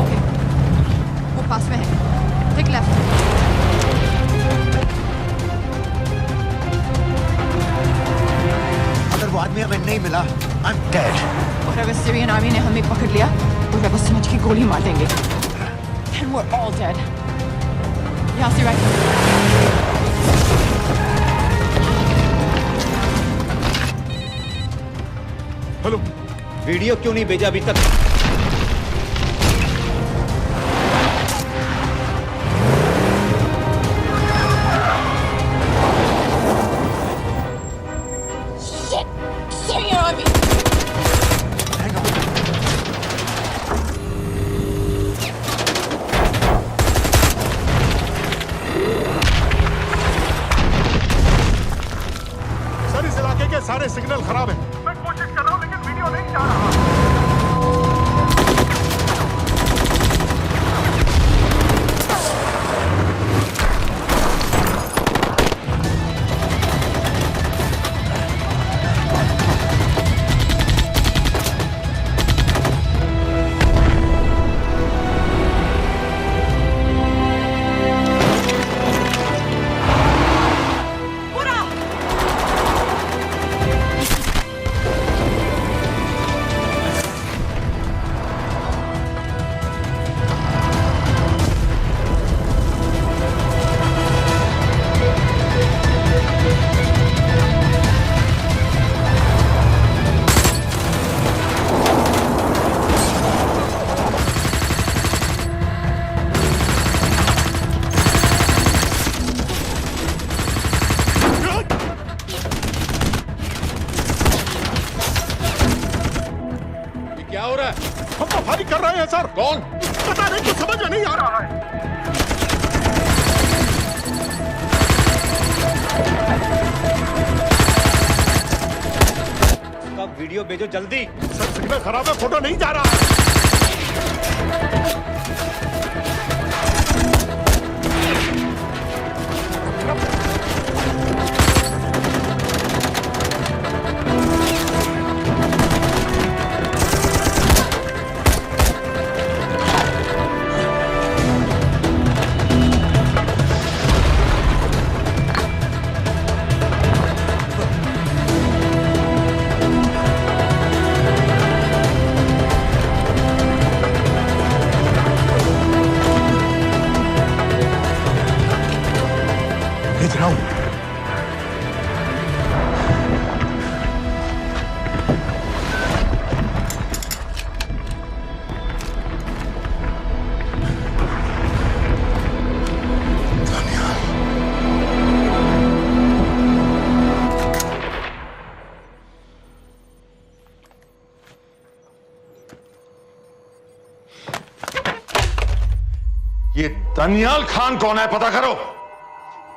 ओके, वो पास में है। Take left. अगर वो आदमी हमें नहीं मिला, I'm dead. और अगर सीरियन आर्मी ने हमें पकड़ लिया तो वे बस समझ के गोली मार देंगे। And we're all dead. यहाँ से राइट। हेलो, वीडियो क्यों नहीं भेजा अभी तक? Syrian army. सर इस इलाके के सारे सिग्नल खराब हैं। मैं कोशिश कर रहा हूं लेकिन वीडियो नहीं जा रहा। क्या हो रहा है? हम तो फायरिंग कर रहे हैं सर। कौन? पता नहीं, कुछ समझ में नहीं आ रहा है। अब वीडियो भेजो जल्दी। सर सिग्नल खराब है, फोटो नहीं जा रहा है। भेज रहा हूं। ये दानियाल खान कौन है, पता करो।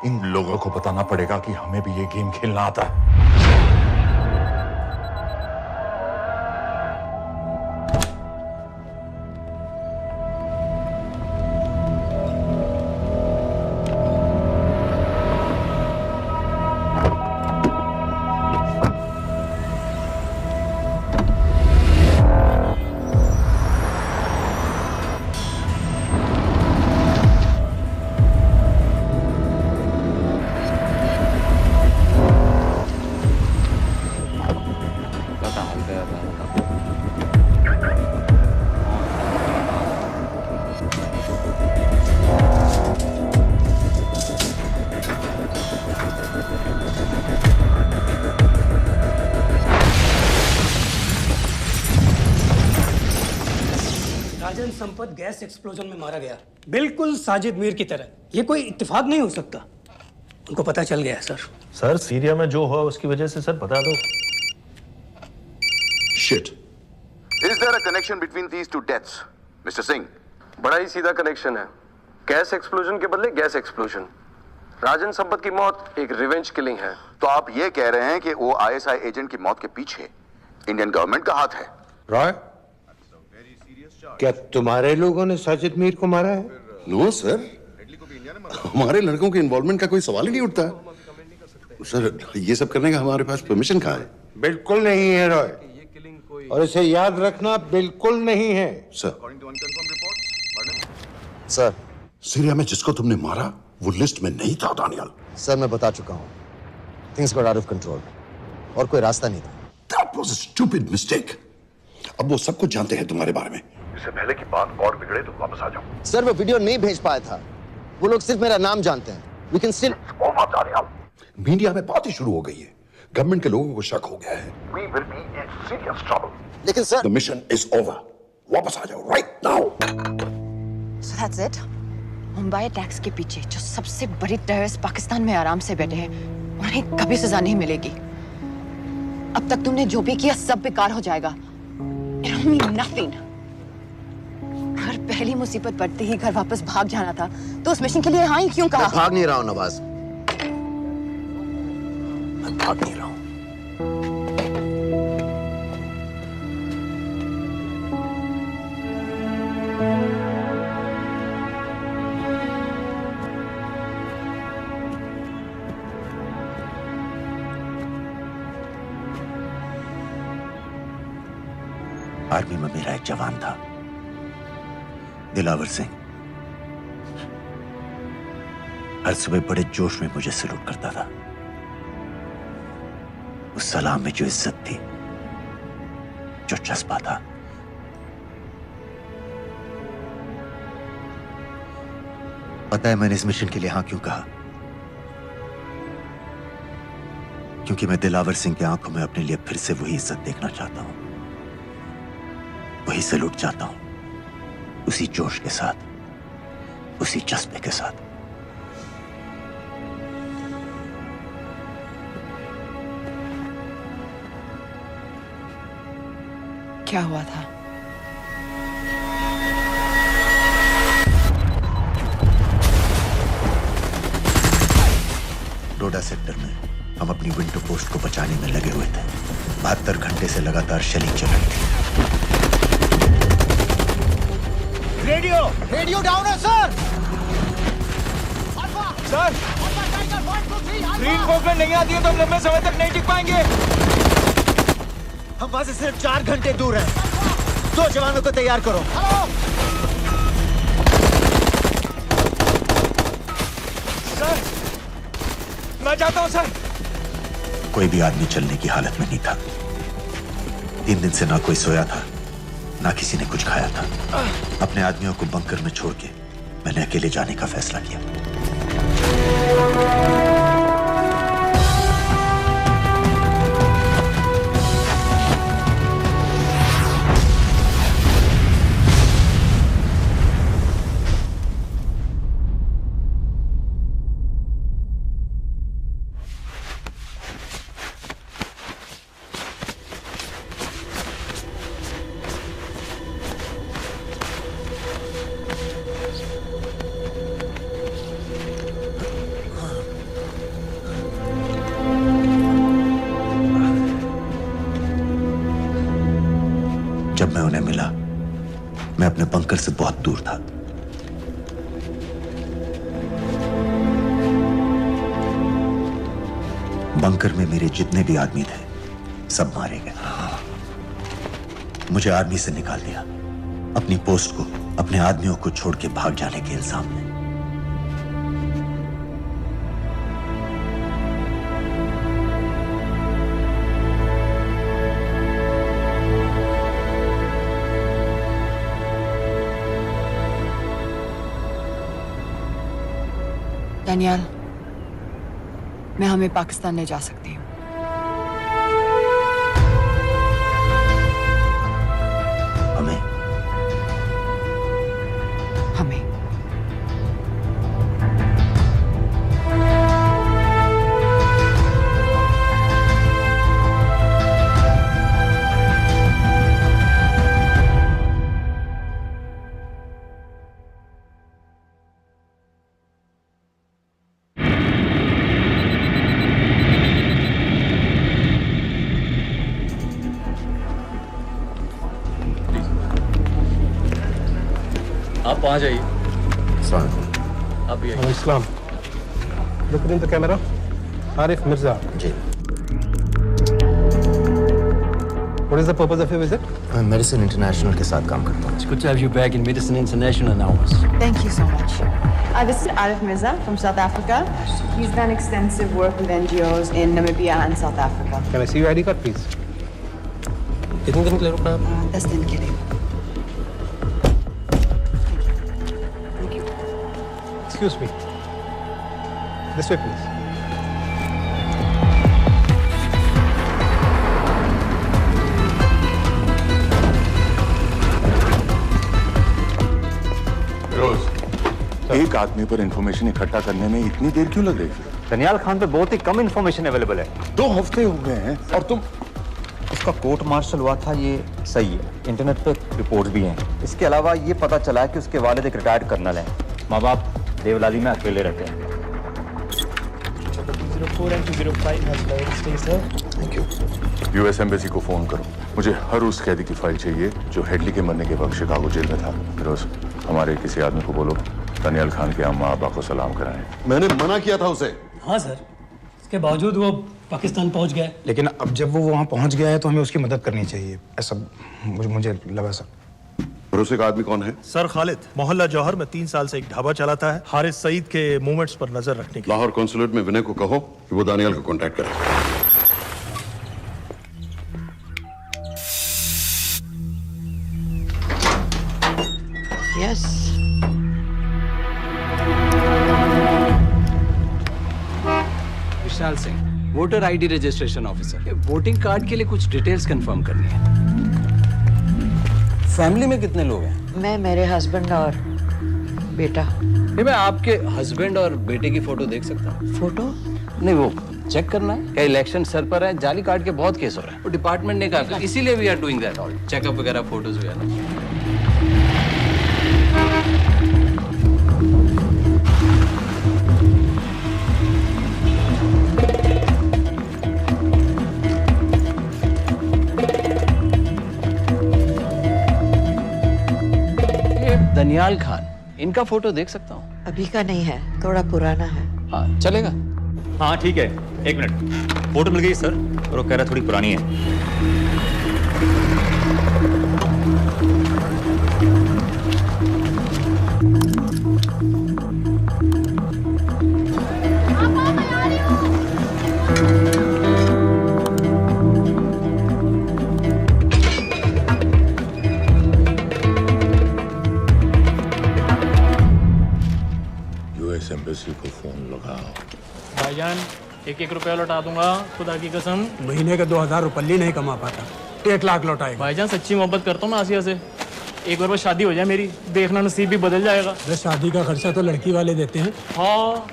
इन लोगों को बताना पड़ेगा कि हमें भी ये गेम खेलना आता है। राजन संपत गैस एक्सप्लोजन में मारा गया, बिल्कुल साजिद मीर की तरह। ये कोई इत्तेफाक नहीं हो सकता। उनको पता चल गया है सर। सर सीरिया में जो हुआ उसकी वजह से सर बता दो। Shit. Is there a connection between these two deaths, Mr. Singh? बड़ा ही सीधा कनेक्शन है। गैस एक्सप्लोजन के बदले गैस एक्सप्लोजन। राजन संपत की मौत एक रिवेंज किलिंग है। तो आप ये कह रहे हैं कि वो आईएसआई एजेंट की मौत के पीछे इंडियन गवर्नमेंट का हाथ है? रॉय, क्या तुम्हारे लोगों ने साजिद मीर को मारा है? नो सर, हमारे लड़कों के इन्वॉल्वमेंट का कोई सवाल ही नहीं उठता। सर, ये सब करने का हमारे पास परमिशन कहाँ है? बिल्कुल नहीं है रॉय, और इसे याद रखना बिल्कुल नहीं है। सर, सीरिया में जिसको तुमने मारा वो लिस्ट में नहीं था दानियाल। सर मैं बता चुका हूँ, things got out of control और कोई रास्ता नहीं था। That was a stupid mistake. अब वो सब कुछ जानते हैं तुम्हारे बारे में। इससे पहले की बात और बिगड़े तो वापस आ जाओ। सर वो वीडियो नहीं भेज पाया था, वो लोग सिर्फ मेरा नाम जानते हैं। We can still... मीडिया में बात ही शुरू हो गई है, गवर्नमेंट के लोगों को शक हो गया है। We will be in serious trouble. लेकिन sir The mission is over. वापस आ जाओ right now. So that's it? Mumbai attacks के पीछे जो सबसे बड़ी टेररिस्ट पाकिस्तान में आराम से बैठे हैं, उन्हें कभी सजा नहीं मिलेगी। अब तक तुमने जो भी किया सब बेकार हो जाएगा। It'll mean nothing. अगर पहली मुसीबत पड़ते ही घर वापस भाग जाना था, तो उस मिशन के लिए हाँ ही क्यों कहा? मैं भाग नहीं रहा हूँ नवाज, मैं भाग नहीं रहा हूँ। आर्मी में मेरा एक जवान था, दिलावर सिंह। हर सुबह बड़े जोश में मुझे सलूट करता था। उस सलाम में जो इज्जत थी, जो जज्बा था, पता है मैंने इस मिशन के लिए हाँ क्यों कहा? क्योंकि मैं दिलावर सिंह की आंखों में अपने लिए फिर से वही इज्जत देखना चाहता हूं, वही सलूट चाहता हूं, उसी जोश के साथ, उसी जज्बे के साथ। क्या हुआ था? डोडा सेक्टर में हम अपनी विंडो पोस्ट को बचाने में लगे हुए थे। 72 घंटे से लगातार शेलिंग चल रही थी। रेडियो डाउन है सर। सर ग्रीन कोकरेंट नहीं आती है तो हम लंबे समय तक नहीं टिक पाएंगे। हम वहां से सिर्फ 4 घंटे दूर हैं। 2 जवानों को तैयार करो। सर मैं जाता हूं सर। कोई भी आदमी चलने की हालत में नहीं था। 3 दिन से ना कोई सोया था, ना किसी ने कुछ खाया था। अपने आदमियों को बंकर में छोड़ के मैंने अकेले जाने का फैसला किया। जब मैं उन्हें मिला, मैं अपने बंकर से बहुत दूर था। बंकर में मेरे जितने भी आदमी थे, सब मारे गए। मुझे आर्मी से निकाल दिया, अपनी पोस्ट को, अपने आदमियों को छोड़ के भाग जाने के इल्जाम में। डैनियल, मैं हमें पाकिस्तान ले जा सकती हूँ। हमें? हमें। आप वहाँ जाइए। सलाम। आप भी आइए। Islam. Look in the camera. Arif Mirza. जी। What is the purpose of your visit? मैं मेडिसिन इंटरनेशनल के साथ काम करता हूँ। It's good to have you back in Medicine International now. Thank you so much. This is Arif Mirza from South Africa. He's done extensive work with NGOs in Namibia and South Africa. Can I see your ID card, please? कितने दिन के लिए रुकना है? 10 दिन के लिए। Excuse me. This way, please. एक आदमी पर इंफॉर्मेशन इकट्ठा करने में इतनी देर क्यों लग रही थी? दनियाल खान पे बहुत ही कम इंफॉर्मेशन अवेलेबल है। 2 हफ्ते हो गए हैं और तुम। उसका कोर्ट मार्शल हुआ था, ये सही है। इंटरनेट पे रिपोर्ट्स भी हैं। इसके अलावा ये पता चला है कि उसके वालिद एक रिटायर्ड कर्नल हैं। माँ बाप देवलाली में अकेले रहते हैं। यूएस एम्बेसी को फोन करो। मुझे हर उस कैदी की फाइल चाहिए जो हेडली के मरने के वक्त शिकागो जेल में था। फिरोज, हमारे किसी आदमी को बोलो दनियाल खान के अम्मा अब्बा को सलाम कराएं। मैंने मना किया था उसे। हाँ सर, इसके बावजूद वो पाकिस्तान पहुंच गया। लेकिन अब जब वो वहाँ पहुँच गया है तो हमें उसकी मदद करनी चाहिए, ऐसा मुझे लगा सर। भरोसे का आदमी कौन है? सर खालिद, मोहल्ला जौहर में 3 साल से एक ढाबा चलाता है। हारिस सईद के मूवमेंट्स पर नजर रखने के। लाहौर कॉन्सुलेट में विनय को कहो कि वो दानियाल को कांटेक्ट करे। Yes. Vishal Singh, voter ID registration officer. Voting card के लिए कुछ डिटेल्स कंफर्म करनी है। फैमिली में कितने लोग हैं? मैं, मेरे हस्बैंड और बेटा। ये मैं आपके हस्बैंड और बेटे की फोटो देख सकता हूँ? फोटो? नहीं, वो चेक करना है। क्या इलेक्शन सर पर है? जाली कार्ड के बहुत केस हो रहे हैं। वो डिपार्टमेंट ने कहा, इसीलिए we are doing that all checkup वगैरह, फोटोज वगैरह। दनियाल खान, इनका फोटो देख सकता हूँ? अभी का नहीं है, थोड़ा पुराना है। हाँ, चलेगा? हाँ ठीक है, 1 मिनट। फोटो मिल गई सर, और वो कह रहा थोड़ी पुरानी है। एम्बेसी को फोन लगाओ। भाईजान, 1-1 रुपया लौटा दूंगा, खुदा की कसम। महीने का 2000 रुपये नहीं कमा पाता, 1 लाख लौटाएगा। भाईजान सच्ची मोहब्बत करता हूँ मैं आसिया से। एक बार बस शादी हो जाए मेरी, देखना नसीब भी बदल जाएगा। शादी का खर्चा तो लड़की वाले देते हैं। हाँ,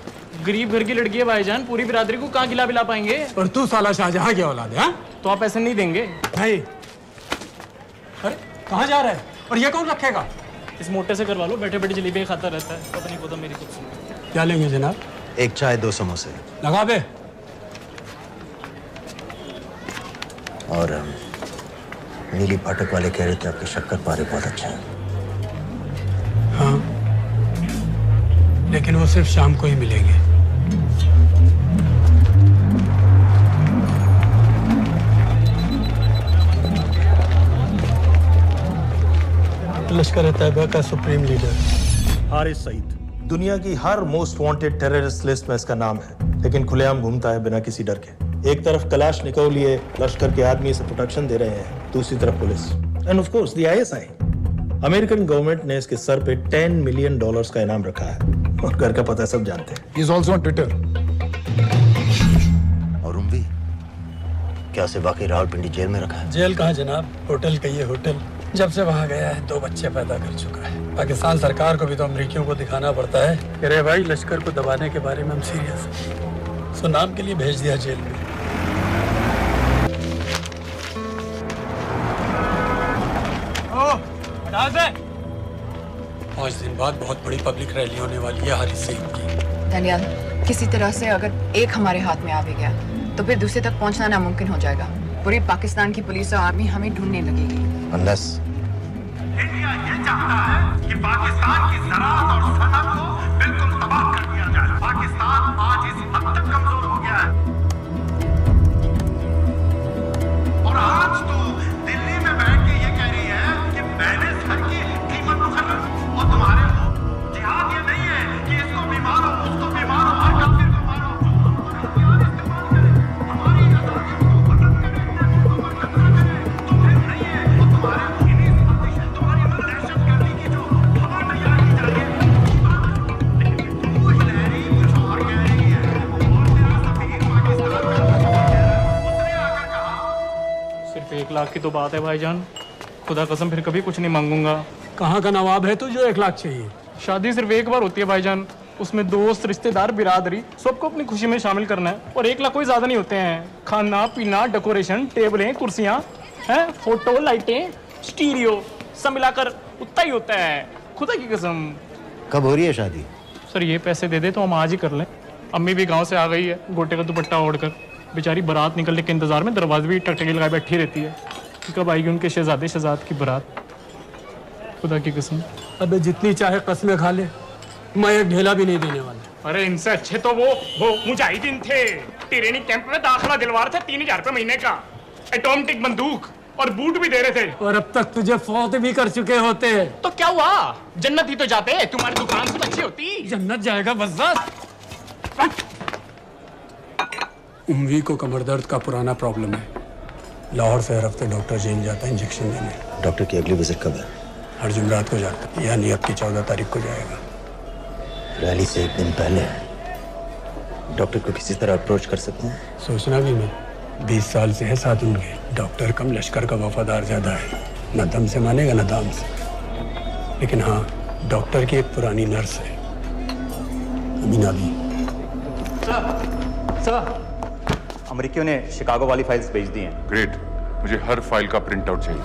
गरीब घर की लड़की है भाईजान, पूरी बिरादरी को कहाँ खिला पाएंगे। और तू साला शाहजहां की औलाद है। तो आप पैसे नहीं देंगे भाई? अरे कहाँ जा रहा है? और ये कौन रखेगा? इस मोटे से करवा लो, बैठे बैठे जलेबी खाता रहता है, पता नहीं पता मेरी कुछ। क्या लेंगे जनाब? 1 चाय 2 समोसे। लगा बे। और नीली फाटक वाले कह रहे थे आपके शक्कर पारे बहुत अच्छा है। हाँ, लेकिन वो सिर्फ शाम को ही मिलेंगे। लश्कर तैयबा का सुप्रीम लीडर हारिस सईद, दुनिया की हर मोस्ट वांटेड टेररिस्ट लिस्ट में इसका नाम है, लेकिन खुलेआम घूमता है बिना किसी डर के। एक तरफ कलाशनिकोव लिए लश्कर के आदमी इसे प्रोटेक्शन दे रहे हैं, दूसरी तरफ police end of course the ISI। American government ने इसके सर पे $10 मिलियन का इनाम रखा है, और घर का पता सब जानते हैं। He is also on Twitter. और उम्वी, क्या उसे वाकई रावलपिंडी जेल में रखा है? जेल कहाँ जनाब, होटल कहिए होटल। जब से वहाँ गया है 2 बच्चे पैदा कर चुका है। पाकिस्तान सरकार को भी तो अमरीकियों को दिखाना पड़ता है कि अरे भाई, लश्कर को दबाने के बारे में हम सीरियस हैं। सो नाम के लिए भेज दिया जेल में। पाँच दिन बाद बहुत बड़ी पब्लिक रैली होने वाली है हारिस सईद की। दनियाल, किसी तरह से अगर एक हमारे हाथ में आ भी गया तो फिर दूसरे तक पहुंचना नामुमकिन हो जाएगा। पूरी पाकिस्तान की पुलिस और आर्मी हमें ढूंढने लगेगी। Unless इंडिया ये चाहता है कि पाकिस्तान की ज़राअत और सनअत को बिल्कुल तबाह कर दिया जाए। पाकिस्तान आज इस हद तक कमजोर हो गया है और आज तो दिल्ली में बैठ के ये कह रही है कि मैंने सर की कीमत मुकर्रर और तुम्हारे हो। जिहाद ये नहीं है कि इसको बीमार हो, उसको बीमार हो, हर काफिर को मारो। हथियार इस्तेमाल करें, हमारी आजादियों को खत्म करें, अपने मुल्कों पर कब्जा करें। तुम्हें नहीं है वो तुम्हारे इन्हीं साजिशों, तुम्हारी दहशतगर्दी की जो हवा तैयार की जा रही है। लेकिन तू हिलैरी कुछ और कह रही है और तेरा सफीर पाकिस्तान का उसने आकर कहा सिर्फ 1 लाख की तो बात है भाईजान, खुदा कसम फिर कभी कुछ नहीं मांगूंगा। कहाँ का नवाब है तू जो 1 लाख चाहिए? शादी सिर्फ एक बार होती है भाईजान, उसमें दोस्त रिश्तेदार बिरादरी सबको अपनी खुशी में शामिल करना है और 1 लाख कोई ज्यादा नहीं होते हैं। खाना पीना, डेकोरेशन, टेबलें, कुर्सियां हैं, फोटो, लाइटें, स्टीरियो सब मिलाकर उतना ही होता है, खुदा की कसम। कब हो रही है शादी? सर ये पैसे दे दे तो हम आज ही कर लें। अम्मी भी गांव से आ गई है गोटे का दुपट्टा ओढ़कर, बेचारी बारात निकलने के इंतजार में दरवाजे भी टकटकी लगाए बैठी रहती है कि कब आएगी उनके शहजादे शहजाद की बारात, खुदा की कसम। अबे जितनी चाहे कस्में खा ले, मैं एक ढेला भी नहीं देने वाला। अरे इनसे अच्छे तो वो मुजाहिदीन थे, ट्रेनिंग कैंप में दाखिला दिलवा रहे थे 3000 रुपए महीने का, एटॉमिक बंदूक और बूट भी दे रहे थे। और अब तक तुझे फौत भी कर चुके होते हैं। तो क्या हुआ, जन्नत ही तो जाते, तुम्हारी दुकान से अच्छी होती। जन्नत जाएगा बस। उम्वी को कमर दर्द का पुराना प्रॉब्लम है, लाहौर से हर हफ्ते डॉक्टर जेल जाता है इंजेक्शन देने। डॉक्टर की अगली विजिट कब है? हर जुमरात को जाता है, यानी अब की 14 तारीख को जाएगा। रैली से 1 दिन पहले डॉक्टर को किसी तरह अप्रोच कर सकते हैं? सोचना भी मैं, 20 साल से है साथ उनके। डॉक्टर कम लश्कर का वफादार ज्यादा है, न दम से मानेगा न दाम से। लेकिन हाँ, डॉक्टर की एक पुरानी नर्स है, अमीना भी। सर, अमेरिकियों ने शिकागो वाली फाइल्स भेज दी हैं। ग्रेट, मुझे हर फाइल का प्रिंट आउट चाहिए।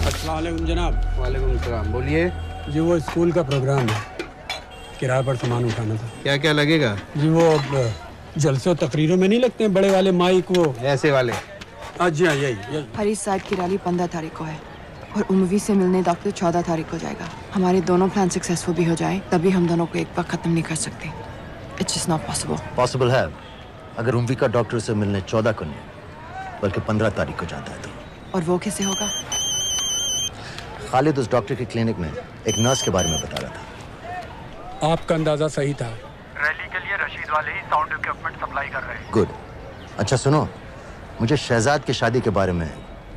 अस्सलामुअलैकुम जनाब। वालेकुम सलाम, बोलिए। जी वो स्कूल का प्रोग्राम है, किराए पर सामान उठाना था। क्या क्या लगेगा? जी वो जलसे और तकरीरों में नहीं लगते हैं बड़े वाले माइक, वो ऐसे वाले? जी हाँ, यही। हरी साइड की रैली 15 तारीख को है और उमवी से मिलने डॉक्टर 14 तारीख को जाएगा। हमारे दोनों प्लान सक्सेसफुल भी हो जाए तभी हम दोनों को एक बार खत्म नहीं कर सकते। It's just not possible. Possible है अगर उम्वी का डॉक्टर से मिलने 14 को नहीं बल्कि 15 तारीख को जाता है तो। और वो कैसे होगा? खालिद उस डॉक्टर के क्लिनिक में एक नर्स के बारे में बता रहा था। आपका अंदाजा सही था। रैली के लिए रशीद वाले ही साउंड इक्विपमेंट सप्लाई कर रहे हैं। गुड। अच्छा सुनो, मुझे शहजाद की शादी के बारे में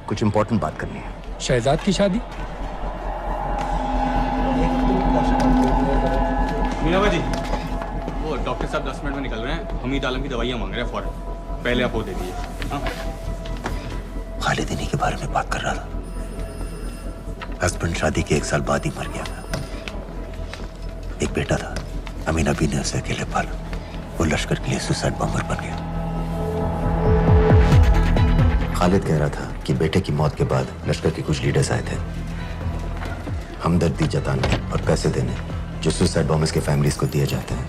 कुछ इंपॉर्टेंट बात करनी है। शहजाद की शादी? मीना जी, वो डॉक्टर साहब 10 मिनट में निकल रहे हैं, हमीद आलम की दवाइयाँ मांग रहे हैं फौरन, पहले आप वो दे दीजिए। हाँ? खालिद इन्हीं के बारे में बात कर रहा था। हस्बैंड शादी के 1 साल बाद ही मर गया। एक बेटा था, अमीना भी ने उसे अकेले पाला। वो लश्कर के लिए सुसाइड बॉम्बर बन गया। खालिद कह रहा था कि बेटे की मौत के बाद लश्कर के कुछ लीडर्स आए थे हमदर्दी जताने और पैसे देने, जो सुसाइड बॉम्बर्स के फैमिलीज को दिए जाते हैं।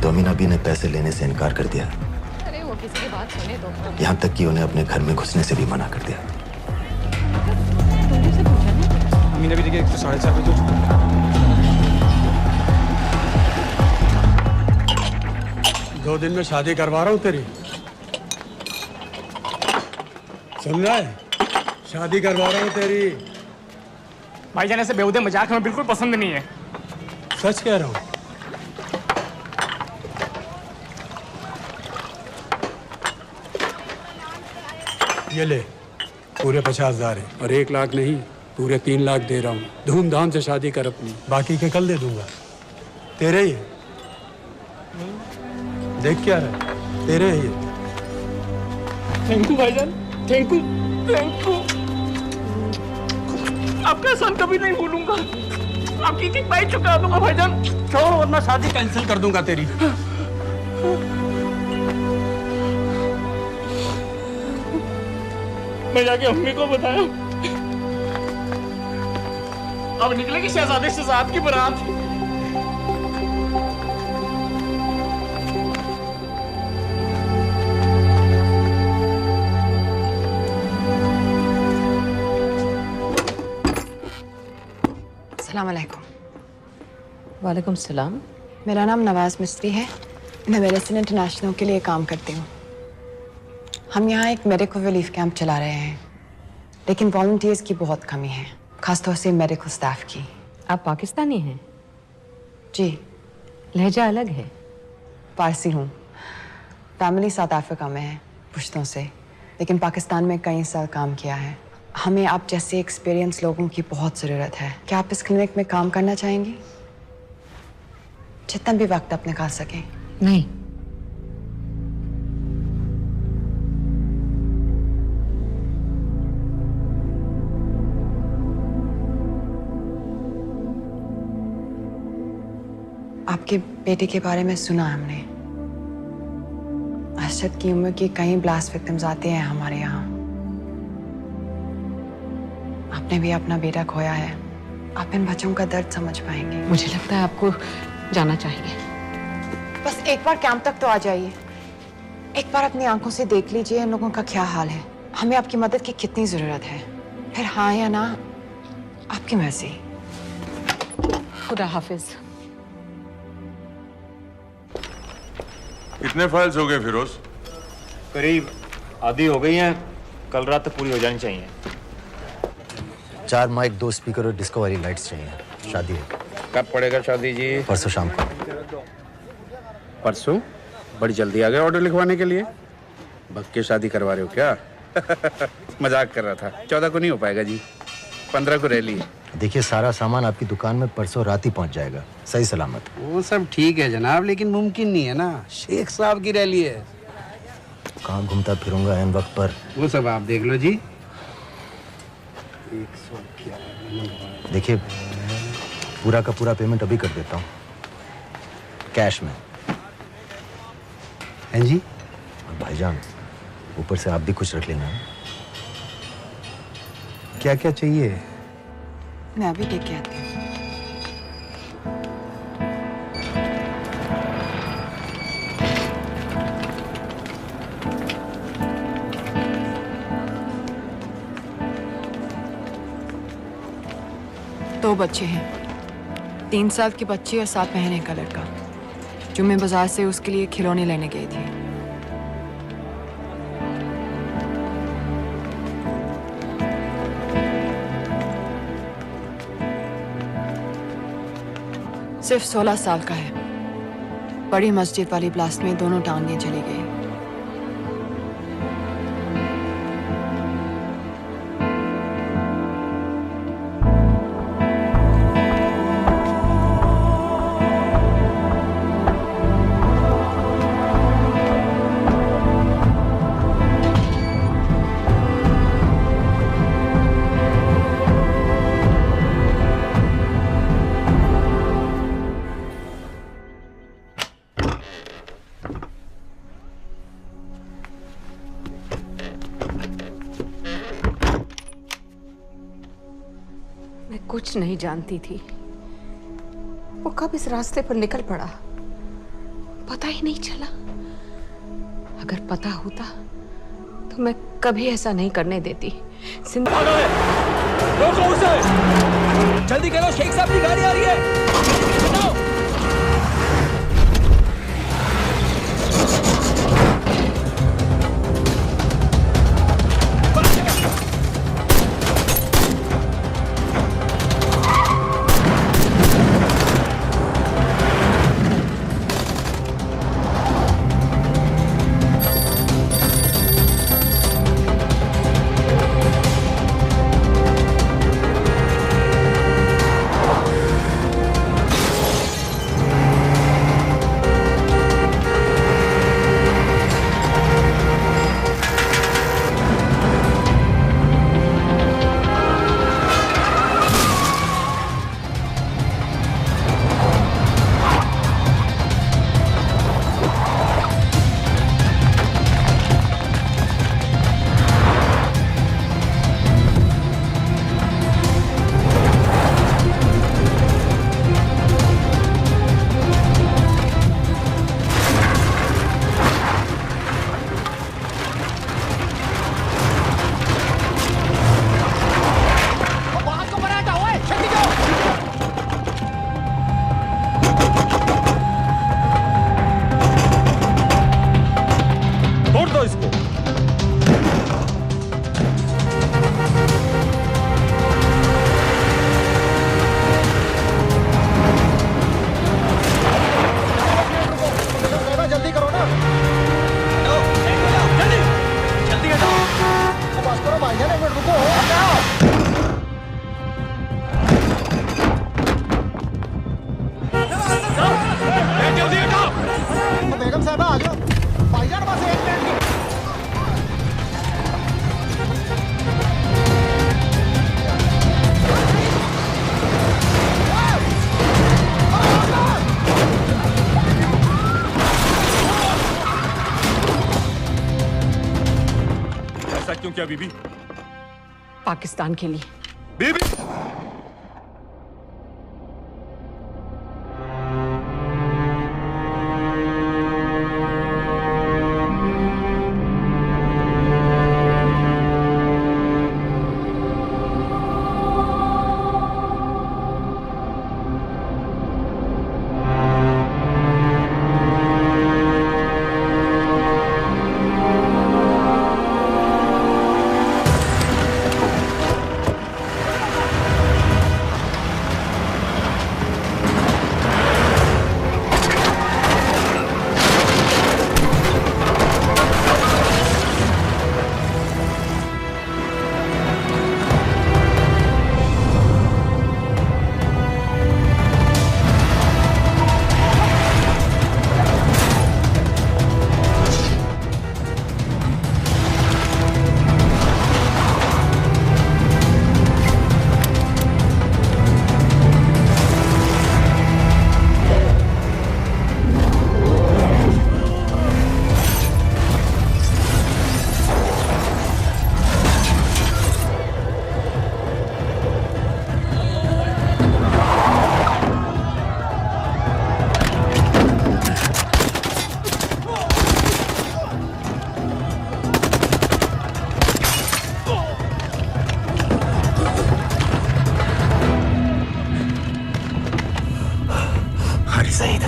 तो अमीना भी ने पैसे लेने से इनकार कर दिया। अरे वो किसी की बात सुने तो। यहाँ तक कि उन्हें अपने घर में घुसने से भी मना कर दिया। अमीना भी देखिए 4:30 बजे तो 2 दिन में शादी करवा रहा हूँ तेरी, सुन रहा है? शादी करवा रहा हूँ तेरी। भाईजान ऐसे बेहुदे मजाक हमें बिल्कुल पसंद नहीं है। सच कह रहा हूँ। ये ले, पूरे 50,000 है और 1 लाख नहीं, पूरे 3 लाख दे रहा हूँ। धूमधाम से शादी कर अपनी, बाकी के कल दे दूंगा। तेरे ही है, देख क्या रहा, तेरे ही है। थैंक यू भाईजान, थैंक यू, थैंक यू। आपका एहसान कभी नहीं भूलूंगा, आपकी एक बाई चुका दूंगा भाईजान। छोड़, वरना शादी कैंसिल कर दूंगा तेरी। मैं जाके अम्मी को बताया, अब निकलेगी शहजादे शहजाद की बारात। अस्सलाम वालेकुम। वालेकुम सलाम। मेरा नाम नवाज मिस्त्री है। मैं मेडिसिन इंटरनेशनल के लिए काम करती हूँ। हम यहाँ एक मेडिकल रिलीफ कैंप चला रहे हैं, लेकिन वॉलंटियर्स की बहुत कमी है, खासतौर से मेडिकल स्टाफ की। आप पाकिस्तानी हैं? जी। लहजा अलग है। पारसी हूँ। फैमिली साउथ अफ्रीका में है पुश्तों से, लेकिन पाकिस्तान में कई साल काम किया है। हमें आप जैसे एक्सपीरियंस लोगों की बहुत ज़रूरत है। क्या आप इस क्लिनिक में काम करना चाहेंगी? जितना भी वक्त आप निकाल सकें। नहीं। आपके बेटे के बारे में सुना हमने। अरशद की उम्र के कई ब्लास्ट विक्टिम्स आते हैं हमारे यहाँ। आपने भी अपना बेटा खोया है। आप इन बच्चों का दर्द समझ पाएंगे। मुझे लगता है आपको जाना चाहिए। बस एक बार कैंप तक तो आ जाइए। एक बार अपनी आंखों से देख लीजिए इन लोगों का क्या हाल है। हमें आपकी मदद की कितनी जरूरत है। फिर हाँ या ना, आपकी मर्जी। खुदा हाफिज। कितने फाइल्स हो गए फिरोज? करीब आधी हो गई हैं, कल रात तक पूरी हो जानी चाहिए। 4 माइक, 2 स्पीकर और डिस्को वाली लाइट्स चाहिए। शादी है। कब पड़ेगा शादी जी? परसों शाम को। परसों? बड़ी जल्दी आ गए ऑर्डर लिखवाने के लिए। बक के शादी करवा रहे हो क्या? मजाक कर रहा था। 14 को नहीं हो पाएगा जी, 15 को रैली है। देखिए, सारा सामान आपकी दुकान में परसों रात ही पहुंच जाएगा, सही सलामत। वो सब ठीक है जनाब, लेकिन मुमकिन नहीं है ना। शेख साहब की रैली है। कहाँ घूमता फिरूंगा एन वक्त पर? वो सब आप देख लो जी। देखिए, पूरा का पूरा पेमेंट अभी कर देता हूँ, कैश में। हैं जी? और भाईजान, ऊपर से आप भी कुछ रख लेना। क्या क्या चाहिए? मैं अभी देख के आती हूँ। दो बच्चे हैं, 3 साल के बच्चे और 7 महीने का लड़का, जो मैं बाजार से उसके लिए खिलौने लेने गई थी। सिर्फ 16 साल का है। बड़ी मस्जिद वाली ब्लास्ट में दोनों टांगें चली गई। मैं कुछ नहीं जानती थी, वो कब इस रास्ते पर निकल पड़ा पता ही नहीं चला। अगर पता होता तो मैं कभी ऐसा नहीं करने देती। रोको उसे! जल्दी करो, शेख साहब की गाड़ी आ रही है। हटाओ! एक मिनट रुको, हटाओ। जल्दी हटाओ। बेगम साहब आ जाओ, भाईजान बस एक मिनट। ऐसा क्यों किया बीबी? पाकिस्तान के लिए। बीबी सईद,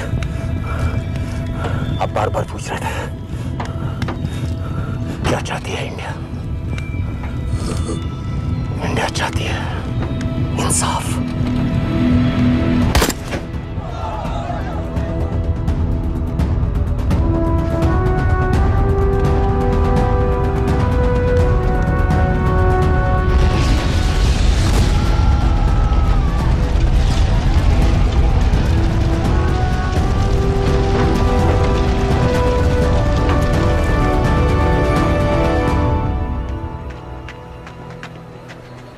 आप बार बार पूछ रहे थे क्या चाहती है इंडिया? इंडिया चाहती है इंसाफ।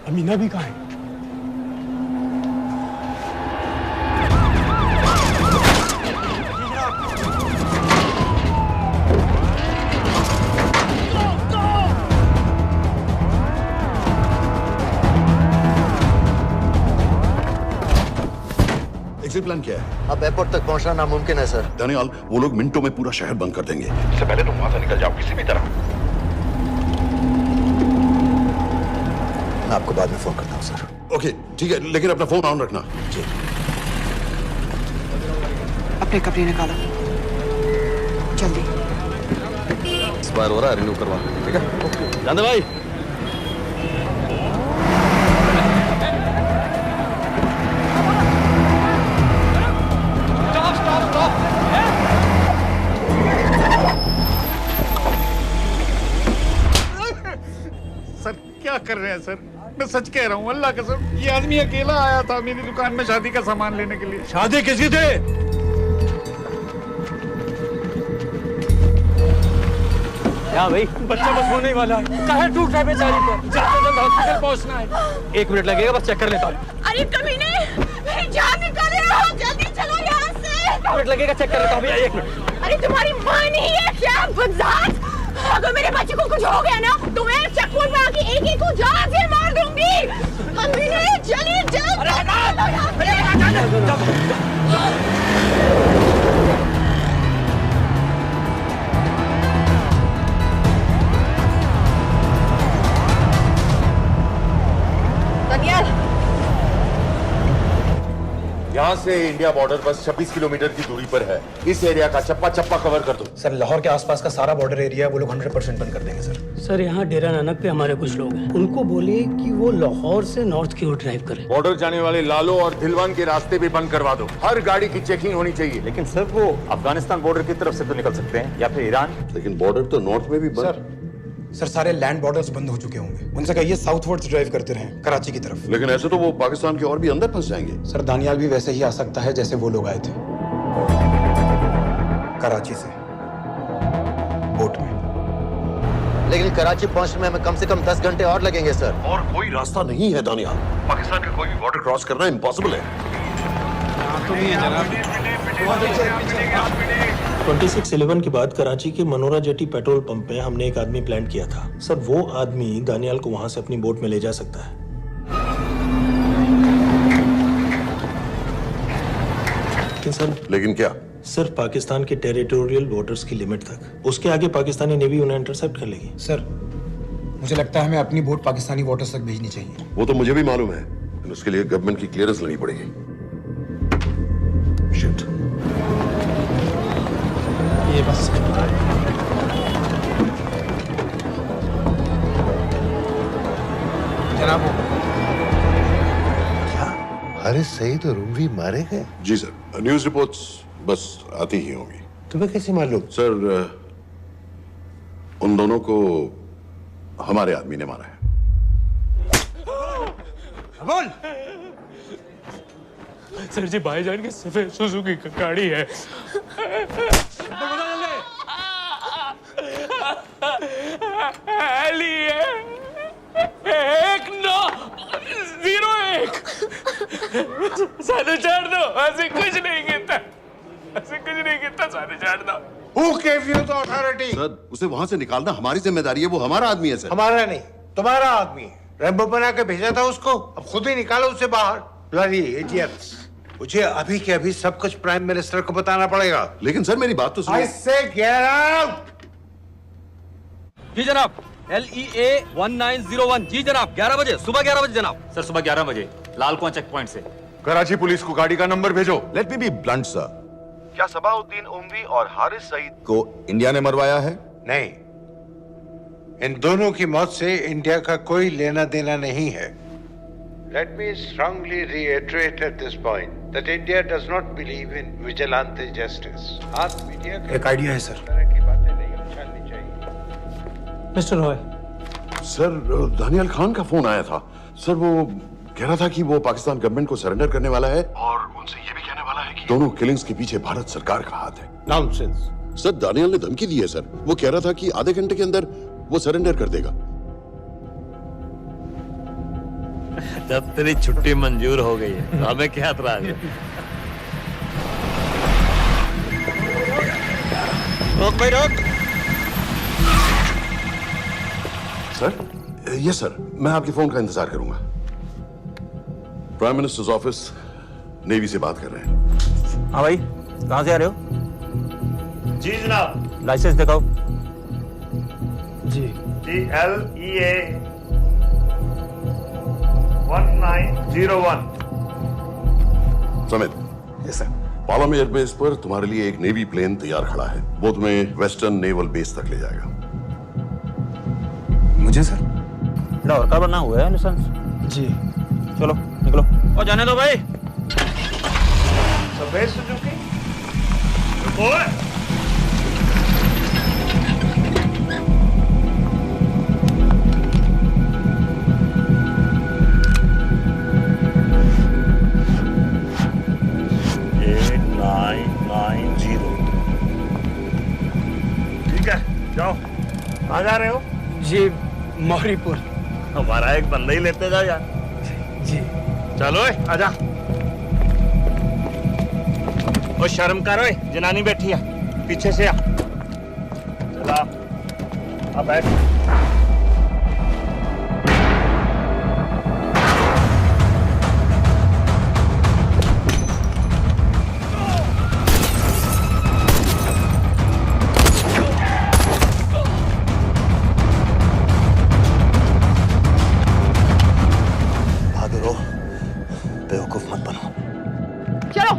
अमीना भी कहाँ है? एग्जिट प्लान क्या है? अब एयरपोर्ट तक पहुंचना नामुमकिन है सर। दानियाल, वो लोग मिनटों में पूरा शहर बंद कर देंगे। इससे पहले तुम वहां से निकल जाओ किसी भी तरह। मैं आपको बाद में फोन करता हूँ सर। ओके ठीक है, लेकिन अपना फोन ऑन रखना। जी। अपने कपड़े निकालो जल्दी। एक्सपायर हो रहा है, रिन्यू करवा। ठीक है जानते भाई। सर क्या कर रहे हैं सर? मैं सच कह रहा हूँ, अल्लाह कसम, ये आदमी अकेला आया था मेरी दुकान में शादी का सामान लेने के लिए। शादी किसकी थी? क्या भाई, बच्चा बस होने ही वाला है। काहे टूट रहा है बेचारी पर, जल्द से जल्द हॉस्पिटल पहुंचना है। 1 मिनट लगेगा, बस चेक कर लेता हूँ। अरे कमीने, मेरी जान निकाल रहे हो, जल्दी चलो यहाँ से। 1 मिनट लगेगा, चेक कर लेता हूँ भैया, 1 मिनट। अरे तुम्हारी माँ नहीं है क्या बदजात? अगर मेरे बच्चे को कुछ हो गया ना तो मैं चक्कू में आके एक को जान से मार दूंगी। कमीने चलिए जल्द। यहाँ से इंडिया बॉर्डर बस 26 किलोमीटर की दूरी पर है। इस एरिया का चप्पा चप्पा कवर कर दो। सर लाहौर के आसपास का सारा बॉर्डर एरिया वो लोग 100% बंद कर देंगे सर। सर यहाँ डेरा नानक पे हमारे कुछ लोग हैं, उनको बोलिए कि वो लाहौर से नॉर्थ की ओर ड्राइव करें। बॉर्डर जाने वाले लालो और धिलवान के रास्ते भी बंद करवा दो। हर गाड़ी की चेकिंग होनी चाहिए। लेकिन सर वो अफगानिस्तान बॉर्डर की तरफ से तो निकल सकते हैं या फिर ईरान। लेकिन बॉर्डर तो नॉर्थ में भी बंद। सर सर सारे लैंड बॉर्डर्स बंद हो चुके होंगे। उनसे कहिए साउथवर्ड्स ड्राइव करते रहें, कराची की तरफ। लेकिन ऐसे तो वो पाकिस्तान के और भी अंदर फंस जाएंगे। सर दानियाल भी वैसे ही आ सकता है जैसे वो लोग आए थे, कराची से बोट में। लेकिन कराची पहुंचने में हमें कम से कम 10 घंटे और लगेंगे सर। और कोई रास्ता नहीं है दानियाल, पाकिस्तान का कोई भी बॉर्डर क्रॉस करना इम्पॉसिबल है। 2611 के बाद कराची के मनोरा जेटी पेट्रोल पंप में हमने एक आदमी प्लान किया था। सर वो आदमी दानियाल को वहां से अपनी बोट में ले जा सकता है। लेकिन क्या? सिर्फ पाकिस्तान के टेरिटोरियल बॉर्डर्स की लिमिट तक। उसके आगे पाकिस्तानी नेवी उन्हें इंटरसेप्ट कर लेगी। सर मुझे लगता है हमें अपनी बोट पाकिस्तानी वाटर्स तक भेजनी चाहिए। वो तो मुझे भी मालूम है, लेकिन उसके लिए गवर्नमेंट की क्लियरेंस लेनी पड़ेगी। शिट। ये बस जनाब हारिस सईद और उमवी मारे गए? जी सर, न्यूज़ रिपोर्ट्स बस आती ही होंगी। तुम्हें कैसे मालूम? सर उन दोनों को हमारे आदमी ने मारा है। बोल। सर जी भाईजान की सफेद सुजुकी की गाड़ी है। सारे छोड़ दो, ऐसे कुछ नहीं कहता, ऐसे कुछ नहीं कहता, सारे छोड़ दो। Who gave you the authority? Sir उसे वहां से निकालना हमारी जिम्मेदारी है, वो हमारा आदमी है सर। हमारा नहीं, तुम्हारा आदमी है। रैम्बो बना के भेजा था उसको, अब खुद ही निकालो उसे बाहर। Bloody idiots! मुझे अभी के अभी सब कुछ प्राइम मिनिस्टर को बताना पड़ेगा। लेकिन सर मेरी बात तो सुनो। I say get out! जी जनाब, LEA 1901। जी जनाब, 11 बजे, सुबह 11 बजे जनाब। सर सुबह 11 बजे लाल कुआं चेक पॉइंट से। कराची पुलिस को गाड़ी का नंबर भेजो। Let me be blunt sir, क्या सबाउद्दीन उमवी और हारिस सईद को इंडिया ने मरवाया है? नहीं, इन दोनों की मौत से इंडिया का कोई लेना देना नहीं है। Let me strongly reiterate at this point that India does not believe in vigilante justice. आप मीडिया के एक आइडिया है सर। तरह की बातें नहीं उछालनी चाहिए। मिस्टर रॉय। सर दानियाल खान का फोन आया था। सर वो कह रहा था कि वो पाकिस्तान गवर्नमेंट को सरेंडर करने वाला है और उनसे ये भी कहने वाला है कि दोनों किलिंग्स के पीछे भारत सरकार का हाथ है। नॉनसेंस। सर दानियाल ने धमकी दी है सर, वो कह रहा था कि आधे घंटे के अंदर वो सरेंडर कर देगा। जब तेरी छुट्टी मंजूर हो गई है तो हमें क्या एतराज है? रोक भाई रोक। सर यस सर, मैं आपके फोन का इंतजार करूंगा। प्राइम मिनिस्टर्स ऑफिस नेवी से बात कर रहे हैं। हाँ भाई, कहाँ से आ रहे हो? जी जनाब। लाइसेंस दिखाओ। जी LEA 1901। Samit. Yes sir. Palam airbase पर तुम्हारे लिए एक नेवी प्लेन तैयार खड़ा है। वो तुम्हें वेस्टर्न नेवल बेस तक ले जाएगा। मुझे सर? लाहौर का बना हुआ है लाइसेंस। जी चलो निकलो। और जाने दो भाई। सफेद सुजुकी। ठीक है, जाओ। कहाँ जा रहे हो? जी मौरीपुर। हमारा एक बंदा ही लेते जाओ यार। जी चलो आजा। ओ शर्म करो, जनानी बैठी है, पीछे से आ। चला अब बैठ। बेवकूफ मत बनो। चलो।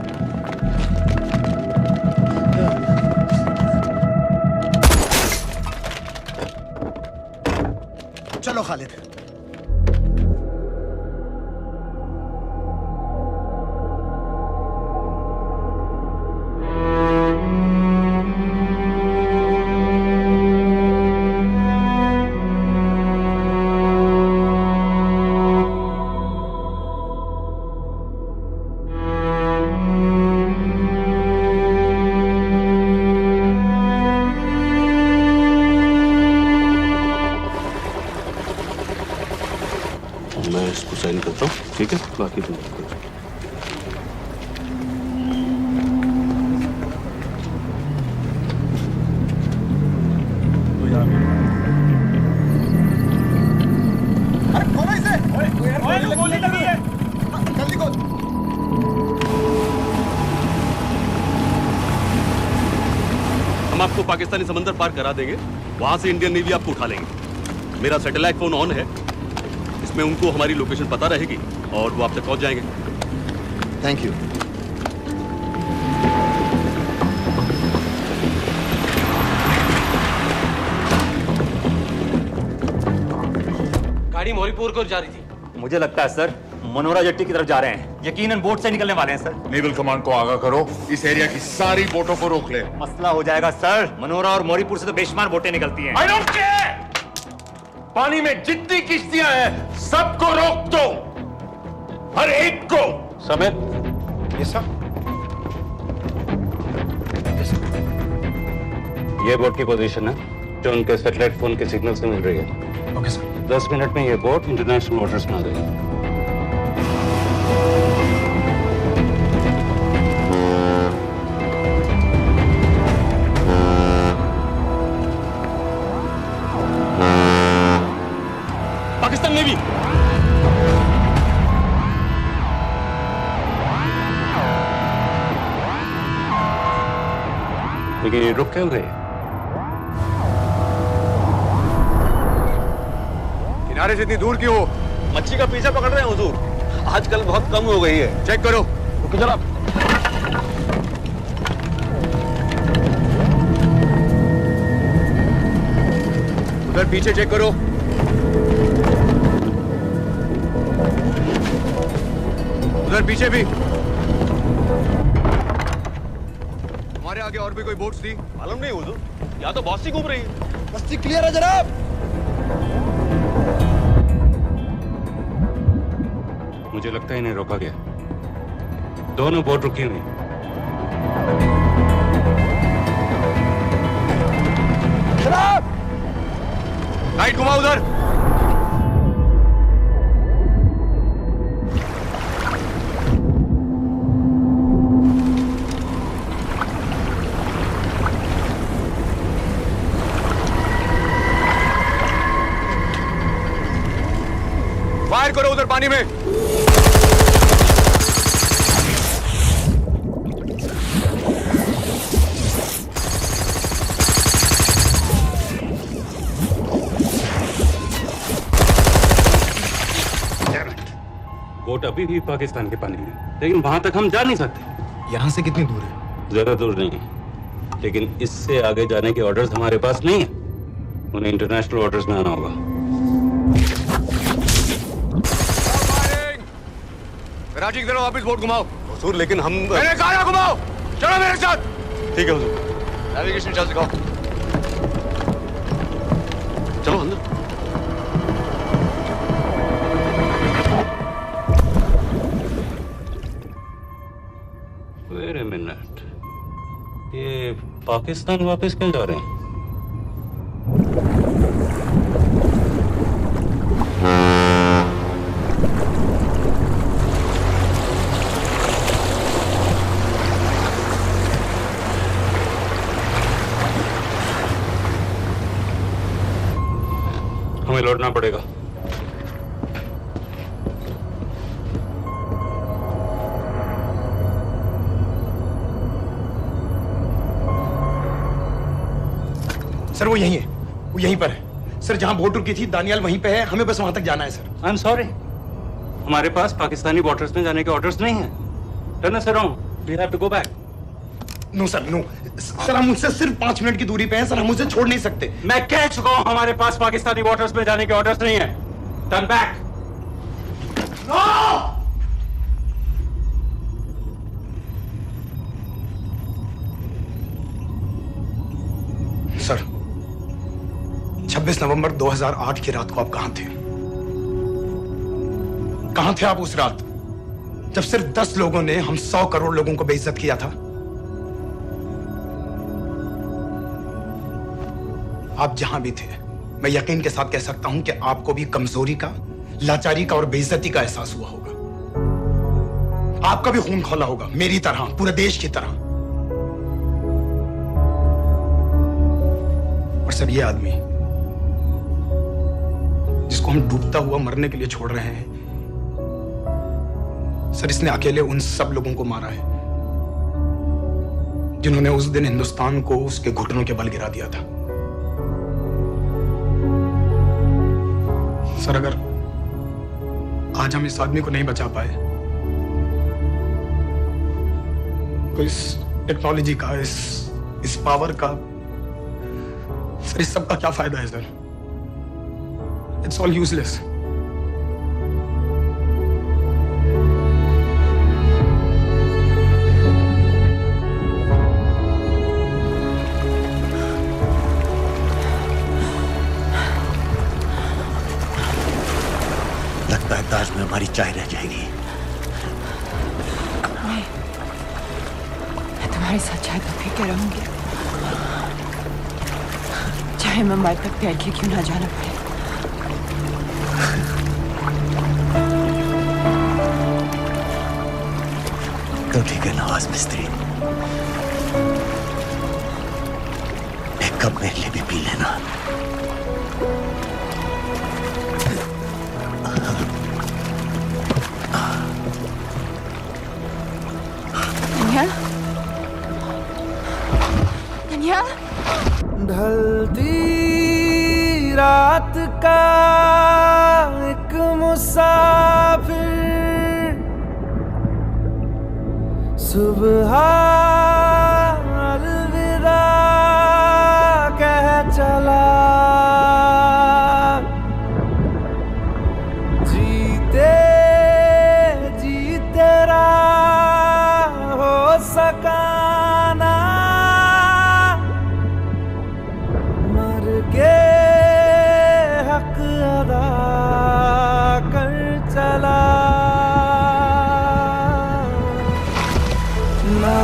मैं इसको साइन करता हूँ, ठीक है? बाकी तुम गोली लगी है, जल्दी खोल। हम आपको पाकिस्तानी समंदर पार करा देंगे, वहां से इंडियन नेवी आपको उठा लेंगे। मेरा सैटेलाइट फोन ऑन है, इसमें उनको हमारी लोकेशन पता रहेगी और वो आप तक पहुंच जाएंगे। Thank you. गाड़ी मोरीपुर को जा रही थी। मुझे लगता है सर मनोरा जेट्टी की तरफ जा रहे हैं, यकीनन बोट से निकलने वाले हैं सर। नेवल कमांड को आगाह करो, इस एरिया की सारी बोटों को रोक ले। मसला हो जाएगा सर, मनोरा और मोरीपुर से तो बेशुमार बोटें निकलती हैं। I don't care! पानी में जितनी किश्तियां हैं सबको रोक दो, हर एक को। समेत ये सब ये बोट की पोजीशन है जो उनके सैटेलाइट फोन के सिग्नल से मिल रही है। Okay sir. 10 मिनट में ये बोट इंटरनेशनल वाटर्स में आ जाएगी। पाकिस्तान नेवी लेकिन ये रुक क्यों गए? किनारे से इतनी दूर क्यों हो? मच्छी का पीछा पकड़ रहे हैं हुजूर, आजकल बहुत कम हो गई है। चेक करो। रुको जरा। उधर पीछे चेक करो। उधर पीछे भी। हमारे आगे और भी कोई बोट्स थी? मालूम नहीं हुजूर, यहाँ तो बहुत सी घूम रही है। बस्ती क्लियर है जनाब। मुझे लगता है इन्हें रोका गया। दोनों बोट रुकी हुई। लाइट घुमाओ उधर। फायर करो उधर पानी में। बोट अभी भी पाकिस्तान के पानी में, लेकिन वहां तक हम जा नहीं सकते। यहाँ से कितनी दूर है? ज्यादा दूर नहीं, लेकिन इससे आगे जाने के ऑर्डर्स हमारे पास नहीं है। उन्हें इंटरनेशनल वाटर्स में आना होगा। राजी की तरफ वापस बोट घुमाओ। हुजूर लेकिन हम मैंने कहा ना घुमाओ। चलो मेरे साथ। ठीक है हुजूर। नेविगेशन चार्ज दिखाओ। चलो अंदर। वेट अ मिनट, ये पाकिस्तान वापस क्यों जा रहे हैं? हमें लौटना पड़ेगा। सर वो यहीं है, वो यहीं पर है। सर जहां बोट रुकी थी दानियाल वहीं पे है, हमें बस वहां तक जाना है सर। आई एम सॉरी, हमारे पास पाकिस्तानी वाटर्स में जाने के ऑर्डर्स नहीं है। Turn us around, we have to go back. No sir no, sir हम मुझसे सिर्फ 5 मिनट की दूरी पे हैं सर, हम उसे छोड़ नहीं सकते। मैं कह चुका हूं हमारे पास पाकिस्तानी वाटर्स में जाने के ऑर्डर्स नहीं है। Turn back. सर 26 नवंबर 2008 की रात को आप कहां थे? कहां थे आप उस रात जब सिर्फ 10 लोगों ने हम 100 करोड़ लोगों को बेइज्जत किया था? आप जहां भी थे, मैं यकीन के साथ कह सकता हूं कि आपको भी कमजोरी का, लाचारी का और बेइज्जती का एहसास हुआ होगा। आपका भी खून खौला होगा, मेरी तरह, पूरे देश की तरह। और सर, ये आदमी जिसको हम डूबता हुआ मरने के लिए छोड़ रहे हैं, सर, इसने अकेले उन सब लोगों को मारा है जिन्होंने उस दिन हिंदुस्तान को उसके घुटनों के बल गिरा दिया था। सर, अगर आज हम इस आदमी को नहीं बचा पाए तो इस टेक्नोलॉजी का, इस पावर का, सर, इस सब का क्या फायदा है सर? It's all useless. लगता है ताज में हमारी चाय रह जाएगी। मैं तुम्हारे साथ चाय तो पी के रहूंगी, चाहे मुंबई तक पैर के क्यों ना जाना पड़े। तो ठीक है नवाज मिस्त्री, एक कप मेरे लिए भी पी लेना। ढलती रात का एक मुसाफिर सुबह अलविदा कह चला, जीते जी तेरा हो सका ना, मर के हक अदा कर चला ना।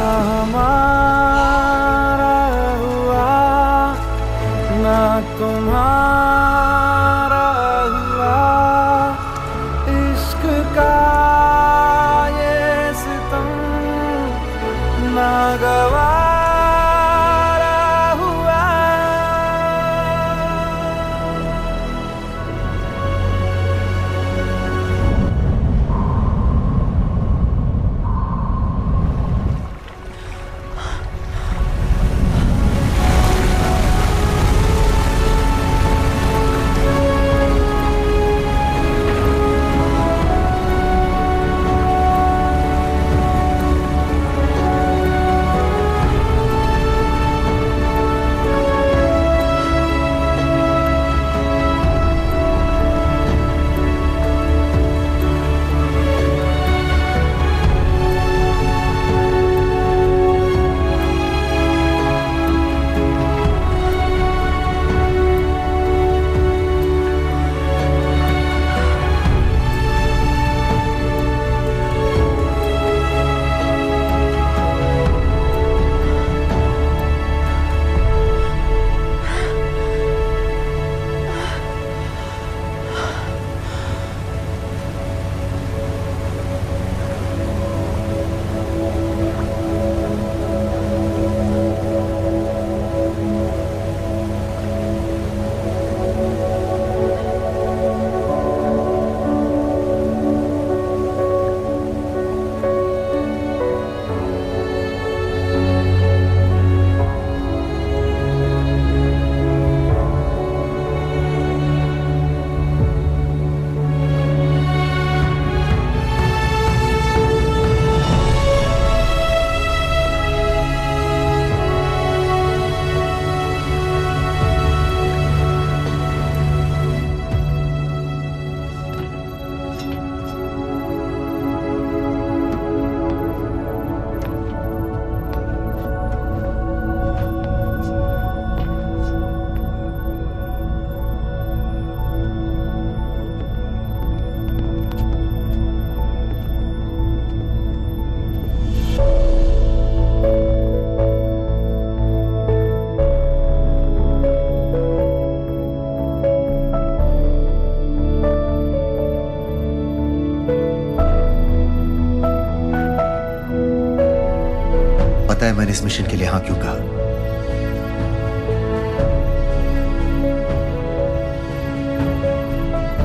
पता है मैंने इस मिशन के लिए हाँ क्यों कहा?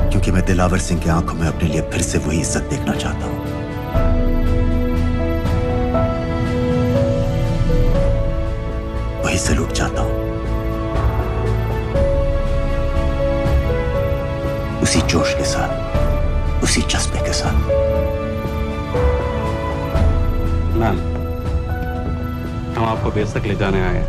क्योंकि मैं दिलावर सिंह की आंखों में अपने लिए फिर से वही इज्जत देखना चाहता हूं। वही सैल्यूट चाहता हूं, उसी जोश के साथ, उसी जज्बे के साथ। मैम, हम आपको बेस तक ले जाने आए हैं।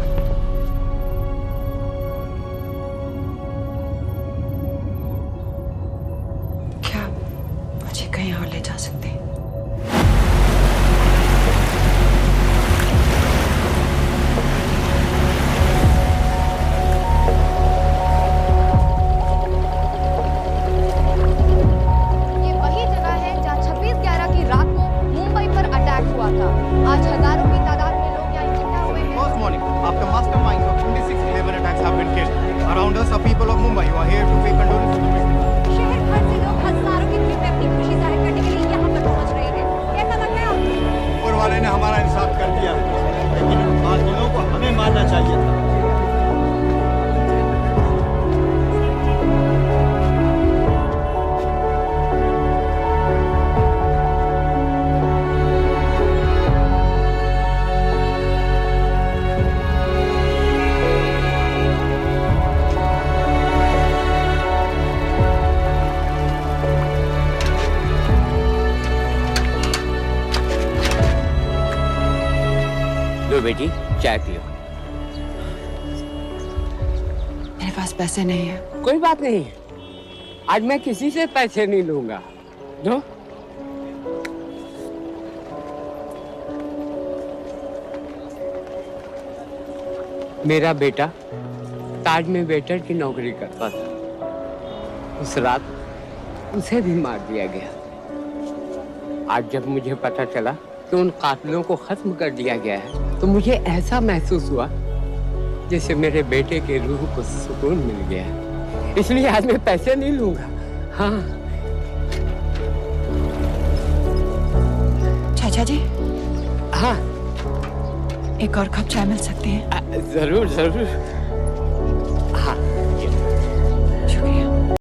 क्या मुझे कहीं और ले जा सकते हैं? ये वही जगह है जहाँ 26/11 की रात को मुंबई पर अटैक हुआ था। आज हजारों की तादाद में लोग यहाँ इकट्ठा हुए हैं। First morning, after masterminds of 26/11 attacks have been killed, around us are people of Mumbai who are here to pay condolences to victims. शहर भर से लोग हजारों की भीड़ में अपनी खुशी जाहिर करने के लिए यहाँ पर पहुँच रहे हैं। कैसा लग रहा है आपको? ऊपर वाले ने हमारा इंसाफ कर दिया, लेकिन उन बागियों को हमें मारना चाहिए था। लो बेटी, चाय पियो। मेरे पास पैसे नहीं है। कोई बात नहीं, आज मैं किसी से पैसे नहीं लूंगा। दो। मेरा बेटा ताज में वेटर की नौकरी करता था। उस रात उसे भी मार दिया गया। आज जब मुझे पता चला कि उन कातिलों को खत्म कर दिया गया है, तो मुझे ऐसा महसूस हुआ जैसे मेरे बेटे के रूह को सुकून मिल गया है। इसलिए आज मैं पैसे नहीं लूंगा। हाँ। चाचा जी। हाँ। एक और कप चाय मिल सकती है? जरूर जरूर।